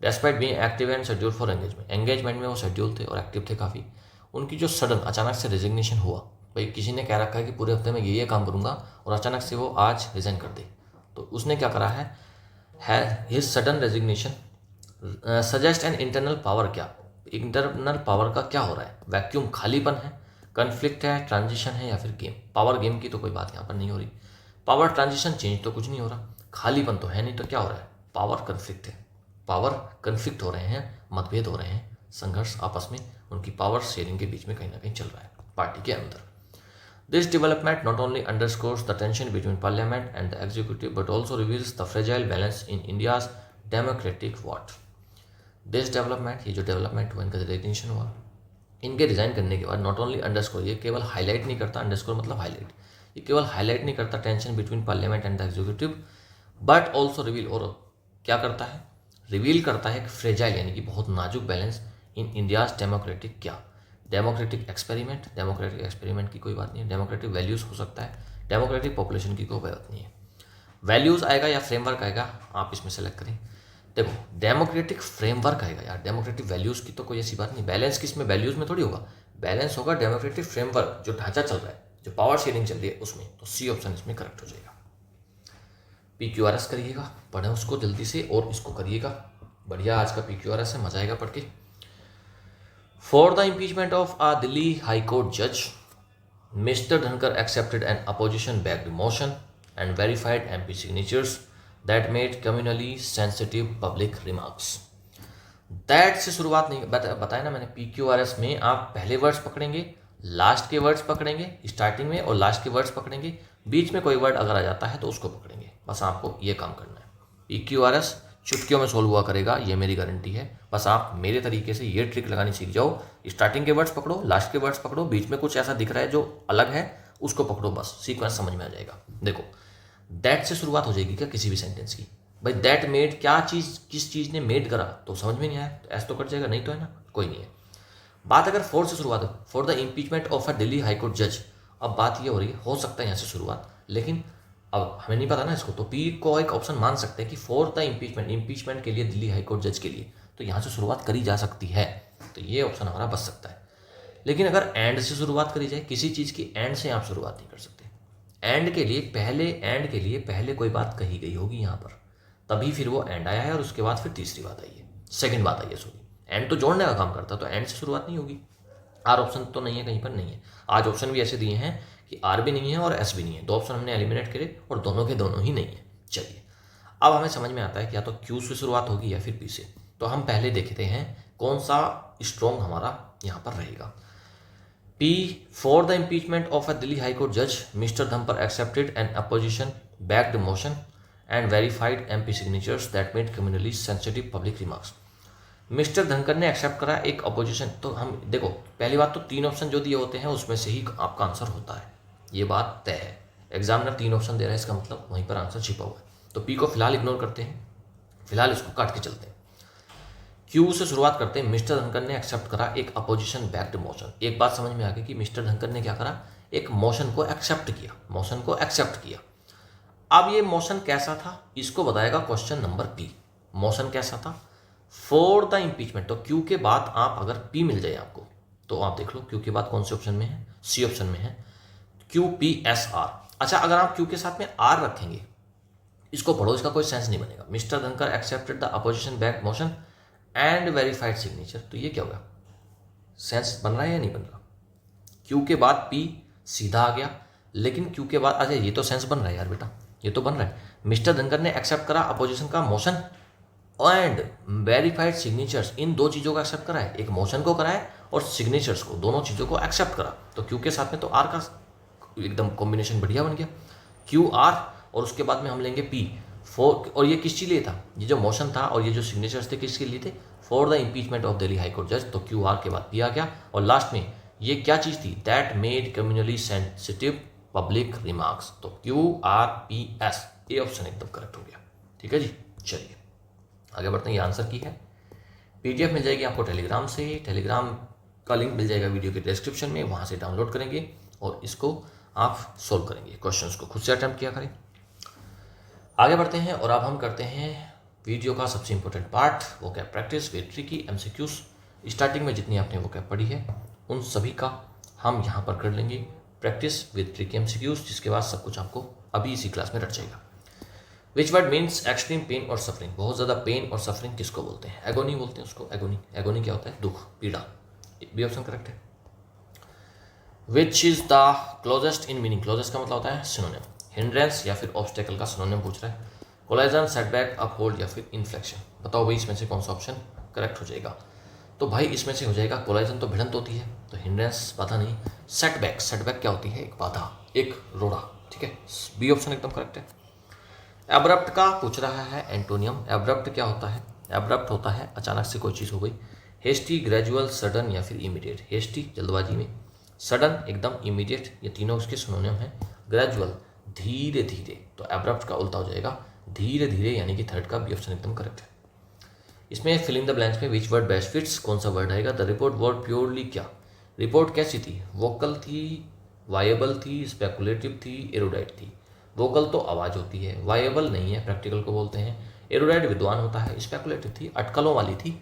[SPEAKER 1] Despite being active and scheduled for engagement, engagement में वो शेड्यूल थे और एक्टिव थे काफ़ी, उनकी जो सडन अचानक से रेजिग्नेशन हुआ, भाई किसी ने कह रखा है कि पूरे हफ्ते में ये काम करूंगा, और अचानक से वो आज रिजाइन कर दे, तो उसने क्या करा है his sudden resignation suggest an internal power. क्या इंटरनल पावर का क्या हो रहा है, वैक्यूम, खालीपन है, कन्फ्लिक्ट है, ट्रांजिशन है, या फिर गेम। पावर गेम की तो कोई बात यहाँ पर नहीं हो रही, पावर ट्रांजिशन चेंज तो कुछ नहीं हो रहा, खालीपन तो है नहीं, तो क्या हो रहा है, पावर कन्फ्लिक्ट है, पावर कन्फ्लिक्ट हो रहे हैं, मतभेद हो रहे हैं, संघर्ष आपस में उनकी पावर शेयरिंग के बीच में कहीं ना कहीं चल रहा है पार्टी के अंदर। This development not only underscores the tension between parliament and the executive but also reveals the fragile balance in India's democratic what. This development, ये जो डेवलपमेंट हुआ, इनका रेजिग्नेशन हुआ, इनके रिजाइन करने के बाद, नॉट ओनली अंडरस्कोर, ये केवल हाईलाइट नहीं करता, अंडरस्कोर मतलब हाईलाइट, ये केवल हाईलाइट नहीं करता tension between parliament and the executive, but also reveal, और क्या करता है, रिवील करता है, फ्रेजाइल यानी कि बहुत नाजुक बैलेंस इन इंडियाज डेमोक्रेटिक, क्या, डेमोक्रेटिक एक्सपेरिमेंट, डेमोक्रेटिक एक्सपेरिमेंट की कोई बात नहीं है, डेमोक्रेटिक वैल्यूज़ हो सकता है, डेमोक्रेटिक पॉपुलेशन की कोई बात नहीं है। वैल्यूज़ आएगा या फ्रेमवर्क आएगा, आप इसमें सेलेक्ट करें। देखो डेमोक्रेटिक फ्रेमवर्क आएगा यार, डेमोक्रेटिक वैल्यूज़ की तो कोई ऐसी बात नहीं, बैलेंस किस में, वैल्यूज़ में थोड़ी होगा, बैलेंस होगा डेमोक्रेटिक फ्रेमवर्क, जो ढांचा चल रहा है, जो पावर शेयरिंग चल रही है उसमें, तो सी ऑप्शन इसमें करेक्ट हो जाएगा। PQRS करिएगा, पढ़ें उसको जल्दी से और इसको करिएगा, बढ़िया आज का PQRS है, मजा आएगा पढ़ के। For the impeachment of a Delhi High Court judge, Mr. Dhankar accepted an opposition-backed motion and verified MP signatures that made communally sensitive public remarks। That से शुरुआत नहीं, बताया ना मैंने, PQRS में आप पहले वर्ड्स पकड़ेंगे, लास्ट के वर्ड्स पकड़ेंगे, स्टार्टिंग में और लास्ट के वर्ड्स पकड़ेंगे, बीच में कोई वर्ड अगर आ जाता है तो उसको पकड़ेंगे, बस आपको ये काम करना है। PQRS चुटकियों में सोल्व हुआ करेगा, ये मेरी गारंटी है। बस आप मेरे तरीके से ये ट्रिक लगानी सीख जाओ। स्टार्टिंग के वर्ड्स पकड़ो, लास्ट के वर्ड्स पकड़ो, बीच में कुछ ऐसा दिख रहा है जो अलग है उसको पकड़ो, बस सीक्वेंस समझ में आ जाएगा। देखो दैट से शुरुआत हो जाएगी क्या किसी भी सेंटेंस की, भाई दैट मेड, क्या चीज़ किस चीज़ ने मेड करा, तो समझ में नहीं आया तो ऐसा तो कट जाएगा, नहीं तो है ना, कोई नहीं है। बात अगर फॉर से शुरुआत हो, for the impeachment of a Delhi high court जज, अब बात ये हो रही है, हो सकता है यहाँ से शुरुआत, लेकिन अब हमें नहीं पता ना इसको, तो पी को एक ऑप्शन मान सकते हैं कि फॉर द इम्पीचमेंट, इम्पीचमेंट के लिए दिल्ली हाईकोर्ट जज के लिए, तो यहाँ से शुरुआत करी जा सकती है, तो ये ऑप्शन हमारा बच सकता है। लेकिन अगर एंड से शुरुआत करी जाए, किसी चीज़ की एंड से आप शुरुआत नहीं कर सकते। एंड के लिए पहले कोई बात कही गई होगी यहाँ पर, तभी फिर वो एंड आया है, और उसके बाद फिर तीसरी बात आई है, सेकंड बात आई है, सॉरी। एंड तो जोड़ने का काम करता, तो एंड से शुरुआत नहीं होगी। आर ऑप्शन तो नहीं है, कहीं पर नहीं है। आज ऑप्शन भी ऐसे दिए हैं कि आर भी नहीं है और एस भी नहीं है, दो ऑप्शन हमने एलिमिनेट करे और दोनों के दोनों ही नहीं है। चलिए अब हमें समझ में आता है कि या तो क्यू से शुरुआत होगी या फिर पी से, तो हम पहले देखते हैं कौन सा स्ट्रॉन्ग हमारा यहाँ पर रहेगा। P, for the impeachment of a Delhi High Court judge, Mr. Dhampar accepted an opposition-backed motion and verified MP signatures that made criminally sensitive public remarks. Mister Dhankhar ने एक्सेप्ट करा एक अपोजिशन, तो हम देखो पहली बात तो तीन ऑप्शन जो दिए होते हैं उसमें से ही आपका आंसर होता है, ये बात तय है। एग्जामिनर तीन ऑप्शन दे रहा है, इसका मतलब वहीं पर आंसर छिपा हुआ है, तो पी को फिलहाल इग्नोर करते हैं, फिलहाल इसको काट के चलते हैं। क्यू से शुरुआत करते हैं, मिस्टर धनकर ने एक्सेप्ट करा एक अपोजिशन बैक्ड मोशन। एक बात समझ में आ गई कि मिस्टर धनकर ने क्या करा, एक मोशन को एक्सेप्ट किया, मोशन को एक्सेप्ट किया। अब ये मोशन कैसा था इसको बताएगा क्वेश्चन नंबर पी। मोशन कैसा था, फॉर द इम्पीचमेंट, तो क्यू के बाद आप अगर पी मिल जाए आपको तो आप देख लो क्यू के बाद कौन से ऑप्शन में है, सी ऑप्शन में है, QPSR। अच्छा अगर आप क्यू के साथ में आर रखेंगे, इसको पढ़ो, इसका कोई सेंस नहीं बनेगा। मिस्टर धनकर accepted the opposition back motion and verified signature, तो ये क्या होगा, सेंस बन रहा है या नहीं बन रहा। क्यू के बाद पी सीधा आ गया, लेकिन क्यू के बाद, अच्छा ये तो सेंस बन रहा है यार बेटा, ये तो बन रहा है। मिस्टर धनकर ने एक्सेप्ट करा अपोजिशन का मोशन एंड वेरीफाइड सिग्नेचर्स, इन दो चीज़ों को एक्सेप्ट करा है, एक मोशन को करा है और सिग्नेचर्स को, दोनों चीज़ों को एक्सेप्ट करा, तो क्यू के साथ में तो आर का एकदम कॉम्बिनेशन बढ़िया बन गया, QR, और उसके बाद में हम लेंगे P फॉर, और ये किस चीज़ लिए था, ये जो मोशन था और ये जो सिग्नेचर्स थे किसके लिए थे, for the impeachment of Delhi high court जज, तो QR के बाद P आ गया, और लास्ट में ये क्या चीज़ थी, that made criminally sensitive public remarks, तो QRPS, ये ऑप्शन एकदम करेक्ट हो गया। ठीक है जी, चलिए आगे बढ़ते हैं। ये आंसर की है, PDF मिल जाएगी आपको टेलीग्राम से, टेलीग्राम का लिंक मिल जाएगा वीडियो के डिस्क्रिप्शन में, वहाँ से डाउनलोड करेंगे और इसको आप सोल्व करेंगे, क्वेश्चंस को खुद से अटेम्प्ट किया करें। आगे बढ़ते हैं और अब हम करते हैं वीडियो का सबसे इंपॉर्टेंट पार्ट, वो cap practice with tricky MCQs। Starting में जितनी आपने वो कैप पढ़ी है उन सभी का हम यहाँ पर कर लेंगे प्रैक्टिस विद ट्रिकी MCQs, जिसके बाद सब कुछ आपको अभी इसी क्लास में रट जाएगा। Which word means extreme pain और सफरिंग, बहुत ज़्यादा पेन और सफरिंग किसको बोलते हैं, एगोनी बोलते हैं उसको, एगोनी। एगोनी क्या होता है, दुख, पीड़ा, बी ऑप्शन करेक्ट है। Which is the closest in meaning, closest का मतलब होता है सिनोनिम, हिंड्रेंस या फिर ऑब्स्टेकल का सिनोनिम पूछ रहा है, कोलाइजन, सेटबैक, अपहोल्ड या फिर इन्फ्लेक्शन, बताओ भाई इसमें से कौन सा ऑप्शन करेक्ट हो जाएगा। तो भाई इसमें से हो जाएगा कोलाइजन, तो भिड़ंत होती है, तो हिंड्रेंस बाधा नहीं, सेटबैक, सेटबैक क्या होती है, एक बाधा, एक रोड़ा, ठीक है, बी ऑप्शन एकदम करेक्ट है। एब्रप्ट का पूछ रहा है एंटोनियम, एब्रप्ट क्या होता है, एब्रप्ट होता है अचानक से कोई चीज़ हो गई, हेस्टी, ग्रेजुअल, सडन या फिर इमीडिएट, हेस्टी जल्दबाजी में, सडन एकदम इमीडिएट, ये तीनों उसके सिनोनिम हैं, ग्रेजुअल धीरे धीरे, तो एब्रप्ट का उल्टा हो जाएगा धीरे धीरे, यानी कि थर्ड का बी ऑप्शन एकदम करेक्ट है। इसमें फिल इन द ब्लैंक्स में विच वर्ड बेस्ट फिट्स, कौन सा वर्ड आएगा। द रिपोर्ट वर्ड प्योरली क्या, रिपोर्ट कैसी थी, वोकल थी, वायबल थी, स्पेकुलेटिव थी, एरोडाइट थी। वोकल तो आवाज़ होती है, वायबल नहीं है, प्रैक्टिकल को बोलते हैं, एरोडाइट विद्वान होता है, स्पेकुलेटिव थी, अटकलों वाली थी,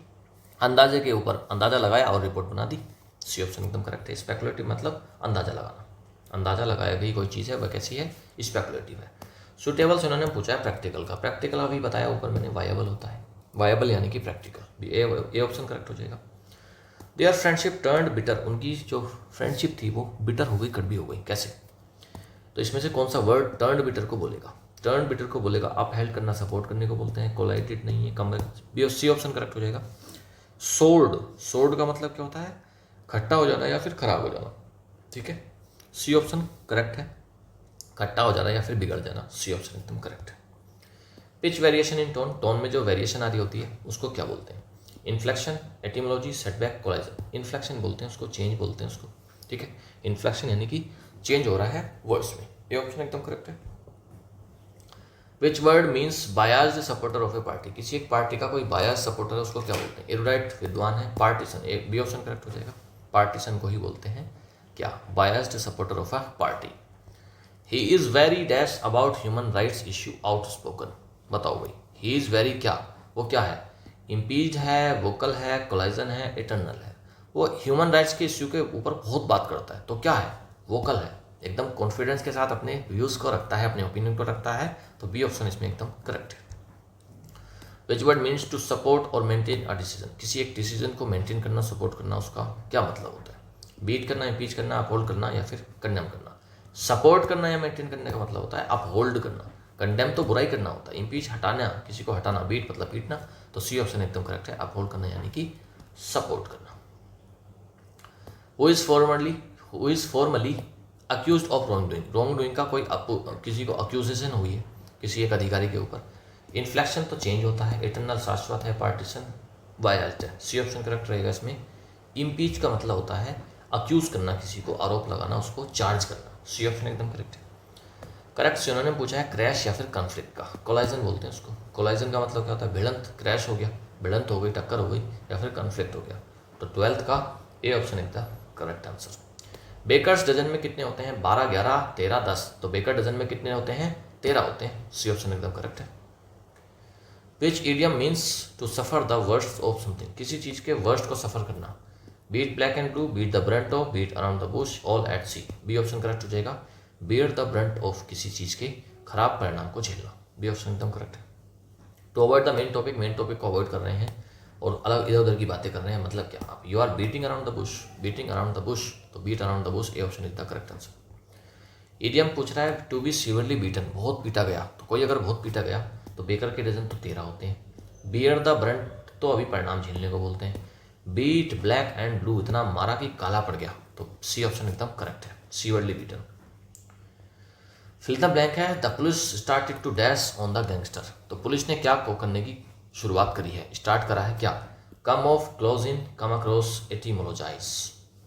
[SPEAKER 1] अंदाजे के ऊपर अंदाज़ा लगाया और रिपोर्ट बना दी, सी ऑप्शन एकदम करेक्ट है। स्पेकुलेटिव मतलब अंदाज़ा लगाना, अंदाज़ा लगाया गई कोई चीज़ है वह कैसी है, स्पेकुलेटिव है। सुटेबल से उन्होंने पूछा है प्रैक्टिकल का, प्रैक्टिकल अभी बताया ऊपर मैंने, वायबल होता है, वायबल यानी कि प्रैक्टिकल, ए ऑप्शन करेक्ट हो जाएगा। देयर फ्रेंडशिप टर्न्ड बिटर, उनकी जो फ्रेंडशिप थी वो बिटर हो गई, कड़वी हो गई, कैसे, तो इसमें से कौन सा वर्ड टर्न्ड बिटर को बोलेगा, टर्न्ड बिटर को बोलेगा अप हेल्ड करना, सपोर्ट करने को बोलते हैं, कोलाइटेड नहीं है, कम, सी ऑप्शन करेक्ट हो जाएगा। सोर्ड, सोर्ड का मतलब क्या होता है, खट्टा हो जाना या फिर खराब हो जाना, ठीक है, सी ऑप्शन करेक्ट है। खट्टा हो जाना या फिर बिगड़ जाना, सी ऑप्शन एकदम करेक्ट है। Pitch variation in tone, tone में जो वेरिएशन आ रही होती है उसको क्या बोलते हैं? Inflection, etymology, setback, collision. Inflection बोलते हैं उसको, चेंज बोलते हैं उसको, ठीक है। इन्फ्लेक्शन यानी कि चेंज हो रहा है वर्ड्स में, ये ऑप्शन एकदम करेक्ट है। Which word means biased supporter of a party, किसी एक पार्टी का कोई बायास सपोर्टर है उसको क्या बोलते हैं? एरुडाइट, विद्वान है। पार्टीसन, एक बी ऑप्शन करेक्ट हो जाएगा। पार्टीसन को ही बोलते हैं क्या? Biased supporter of a party. He is very dash about human rights issue outspoken, बताओ भाई, ही इज वेरी क्या, वो क्या है? इम्पीज्ड है, वोकल है, कोलाइजन है, इटर्नल है। वो ह्यूमन राइट्स के इश्यू के ऊपर बहुत बात करता है, तो क्या है? वोकल है, एकदम कॉन्फिडेंस के साथ अपने व्यूज को रखता है, अपने ओपिनियन को रखता है, तो बी ऑप्शन इसमें एकदम करेक्ट है। Which word means to support और मेंटेन अ डिसीजन, किसी एक डिसीजन को मेंटेन करना, सपोर्ट करना, उसका क्या मतलब होता है? बीट करना, इम्पीच करना, अपहोल्ड करना या फिर कंडेम करना। सपोर्ट करना या मेंटेन करने का मतलब होता है अपहोल्ड करना। कंडेम तो बुराई करना होता है, इम्पीच हटाना, किसी को हटाना, बीट मतलब पीटना, तो सी ऑप्शन एकदम करेक्ट है। अपहोल्ड करना यानी कि सपोर्ट करना। Who is formally accused of wrong doing, wrong doing का कोई किसी को अक्यूजेशन हुई है किसी एक अधिकारी के ऊपर। इन्फ्लेक्शन तो चेंज होता है, इटर्नल शाश्वत है, पार्टीशन बायस्ड है, सी ऑप्शन करेक्ट रहेगा इसमें। इम्पीच का मतलब होता है अक्यूज करना, किसी को आरोप लगाना, उसको चार्ज करना, सी ऑप्शन एकदम करेक्ट है। करेक्ट सिनोनिम पूछा है क्रैश या फिर कॉन्फ्लिक्ट का, कोलाइजन बोलते हैं उसको। कोलाइजन का मतलब क्या होता है? भिड़ंत, क्रैश हो गया, भिड़ंत हो गई, टक्कर हो गई, या फिर कॉन्फ्लिक्ट हो गया, तो 12th का ए ऑप्शन एकदम करेक्ट आंसर। बेकर्स डजन में कितने होते हैं? 12, 11, 13, 10, तो बेकर डजन में कितने होते हैं? 13 होते हैं, सी ऑप्शन एकदम करेक्ट है। Which idiom means to suffer the worst of something, किसी चीज के वर्स्ट को सफर करना। Beat black and blue, beat the brunt of, beat around the bush, all at sea, B option correct हो जाएगा। बीट द ब्रंट ऑफ, किसी चीज के खराब परिणाम को झेलना, बी ऑप्शन एकदम करेक्ट है। To avoid the main topic, main topic को अवॉइड कर रहे हैं और अलग इधर उधर की बातें कर रहे हैं, मतलब क्या? आप you are beating around the bush, beating around the bush, तो beat around the bush, A option is the correct answer. Idiom पूछ रहा है टू बी सीवियरली बीटन, बहुत पीटा गया, तो कोई अगर बहुत पीटा गया तो बेकर के डजन तो 13 होते हैं। बियर द ब्रंट तो अभी परिणाम झेलने को बोलते हैं। बीट ब्लैक एंड ब्लू, इतना मारा कि काला पड़ गया, तो सी ऑप्शन एकदम करेक्ट है, severely beaten. Fill the blank है the police started to dash on the gangster, तो पुलिस ने क्या को करने की शुरुआत करी है, स्टार्ट करा है क्या? Come off, close in, come across, etymologize,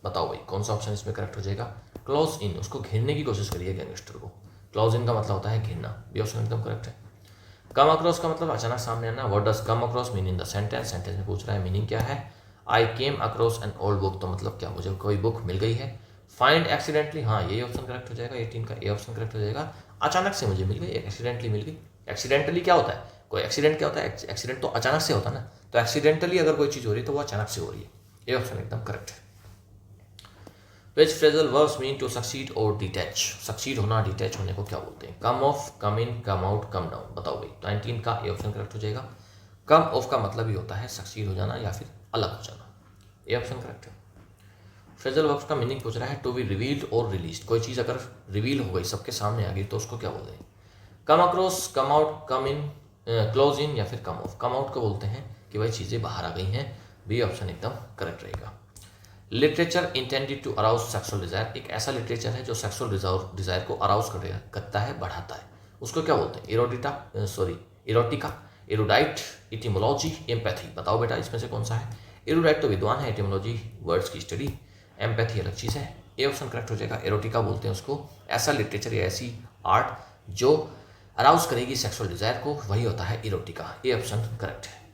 [SPEAKER 1] बताओ भाई कौन सा ऑप्शन इसमें करेक्ट हो जाएगा? क्लोज इन, उसको घेरने की कोशिश करी है गैंगस्टर को, क्लोज इन का मतलब होता है घेरना, बी ऑप्शन एकदम करेक्ट है। कम अक्रॉस का मतलब अचानक सामने आना, what does come across mean in the sentence, sentence में पूछ रहा है मीनिंग क्या है। I came across an old book, तो मतलब क्या, मुझे कोई बुक मिल गई है। फाइंड एक्सीडेंटली, हाँ यही ऑप्शन करेक्ट हो जाएगा, 18 का ए ऑप्शन करेक्ट हो जाएगा। अचानक से मुझे मिल गई, एक्सीडेंटली मिल गई। एक्सीडेंटली क्या होता है? कोई एक्सीडेंट क्या होता है? एक्सीडेंट तो अचानक से होता है ना, तो एक्सीडेंटली अगर कोई चीज़ हो रही है तो वो अचानक से हो रही है, ये ऑप्शन एकदम करेक्ट है। Which phrasal verbs mean to succeed और डिटैच, सक्सीड होना, डिटैच होने को क्या बोलते हैं? Come off, come in, come out, come down, बताओ भाई, 19 का ए ऑप्शन करेक्ट हो जाएगा। कम ऑफ का मतलब ही होता है सक्सीड हो जाना या फिर अलग हो जाना, ए ऑप्शन करेक्ट है। फ्रेजल वर्ब्स का मीनिंग पूछ रहा है टू बी रिवील्ड और रिलीज, कोई चीज़ अगर रिवील हो गई, सबके सामने आ गई, तो उसको क्या बोलते हैं? Come across, come out, come in, close in या फिर कम ऑफ। कम आउट को बोलते हैं कि भाई चीज़ें बाहर आ गई हैं, बी ऑप्शन एकदम करेक्ट रहेगा। Literature intended to arouse sexual desire, एक ऐसा लिटरेचर है जो सेक्सुअल डिजायर को अराउज करता है, बढ़ाता है, उसको क्या बोलते हैं? इरोटिका, एरोडाइट, इटिमोलॉजी, एम्पैथी, बताओ बेटा इसमें से कौन सा है? एरोडाइट तो विद्वान है, इटिमोलॉजी वर्ड्स की स्टडी, एम्पैथी अलग चीज़ है, ए ऑप्शन करेक्ट हो जाएगा। एरोटिका बोलते हैं उसको, ऐसा लिटरेचर या ऐसी आर्ट जो अराउज करेगी सेक्सुअल डिजायर को, वही होता है इरोटिका, ए ऑप्शन करेक्ट है।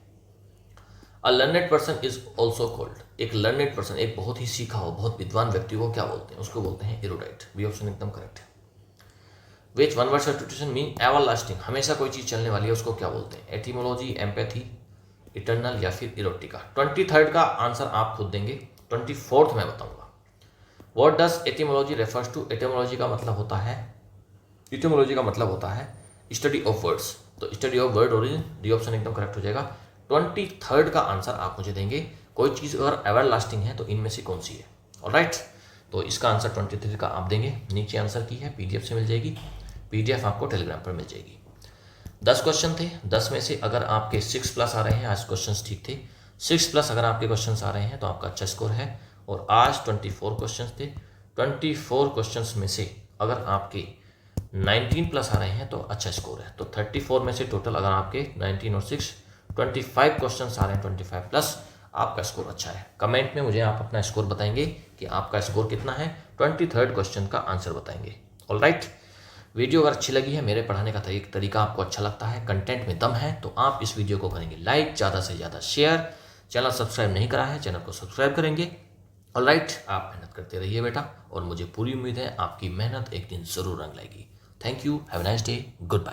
[SPEAKER 1] A learned person is also called, एक लर्नेड पर्सन, एक बहुत ही सीखा हो, बहुत विद्वान व्यक्ति को क्या बोलते हैं? उसको बोलते हैं एरोडाइट, बी ऑप्शन एकदम करेक्ट है। Which one word substitution mean ever lasting, हमेशा कोई चीज़ चलने वाली है, उसको क्या बोलते हैं? एटिमोलॉजी, एम्पैथी, इटर्नल या फिर इरोटिका। 23rd का आंसर आप खुद देंगे, 24th मैं बताऊंगा। What does etymology refers to, etymology का मतलब होता है, इटिमोलॉजी का मतलब होता है स्टडी ऑफ वर्ड्स, तो study of word origin, D option एकदम करेक्ट हो जाएगा। 23rd का आंसर आप मुझे देंगे, कोई चीज़ अगर एवर लास्टिंग है तो इनमें से कौन सी है, ऑलराइट। तो इसका आंसर 23 का आप देंगे, नीचे आंसर की है, पीडीएफ से मिल जाएगी, पीडीएफ आपको टेलीग्राम पर मिल जाएगी। 10 क्वेश्चन थे, 10 में से अगर आपके 6+ आ रहे हैं, आज क्वेश्चन ठीक थे, 6+ अगर आपके क्वेश्चन आ रहे हैं तो आपका अच्छा स्कोर है। और आज 24 क्वेश्चन थे, 24 क्वेश्चन में से अगर आपके 19 प्लस आ रहे हैं तो अच्छा स्कोर है। तो 34 में से टोटल अगर आपके 19 और 6 25 क्वेश्चन आ रहे हैं 25 प्लस, आपका स्कोर अच्छा है। कमेंट में मुझे आप अपना स्कोर बताएंगे कि आपका स्कोर कितना है। 23rd क्वेश्चन का आंसर बताएंगे। ऑलराइट, वीडियो अगर अच्छी लगी है, मेरे पढ़ाने का तरीका आपको अच्छा लगता है, कंटेंट में दम है, तो आप इस वीडियो को करेंगे लाइक, ज़्यादा से ज़्यादा शेयर। चैनल सब्सक्राइब नहीं करा है, चैनल को सब्सक्राइब करेंगे। ऑलराइट, आप मेहनत करते रहिए बेटा, और मुझे पूरी उम्मीद है आपकी मेहनत एक दिन ज़रूर रंग लाएगी। Thank you, have a nice day, good bye.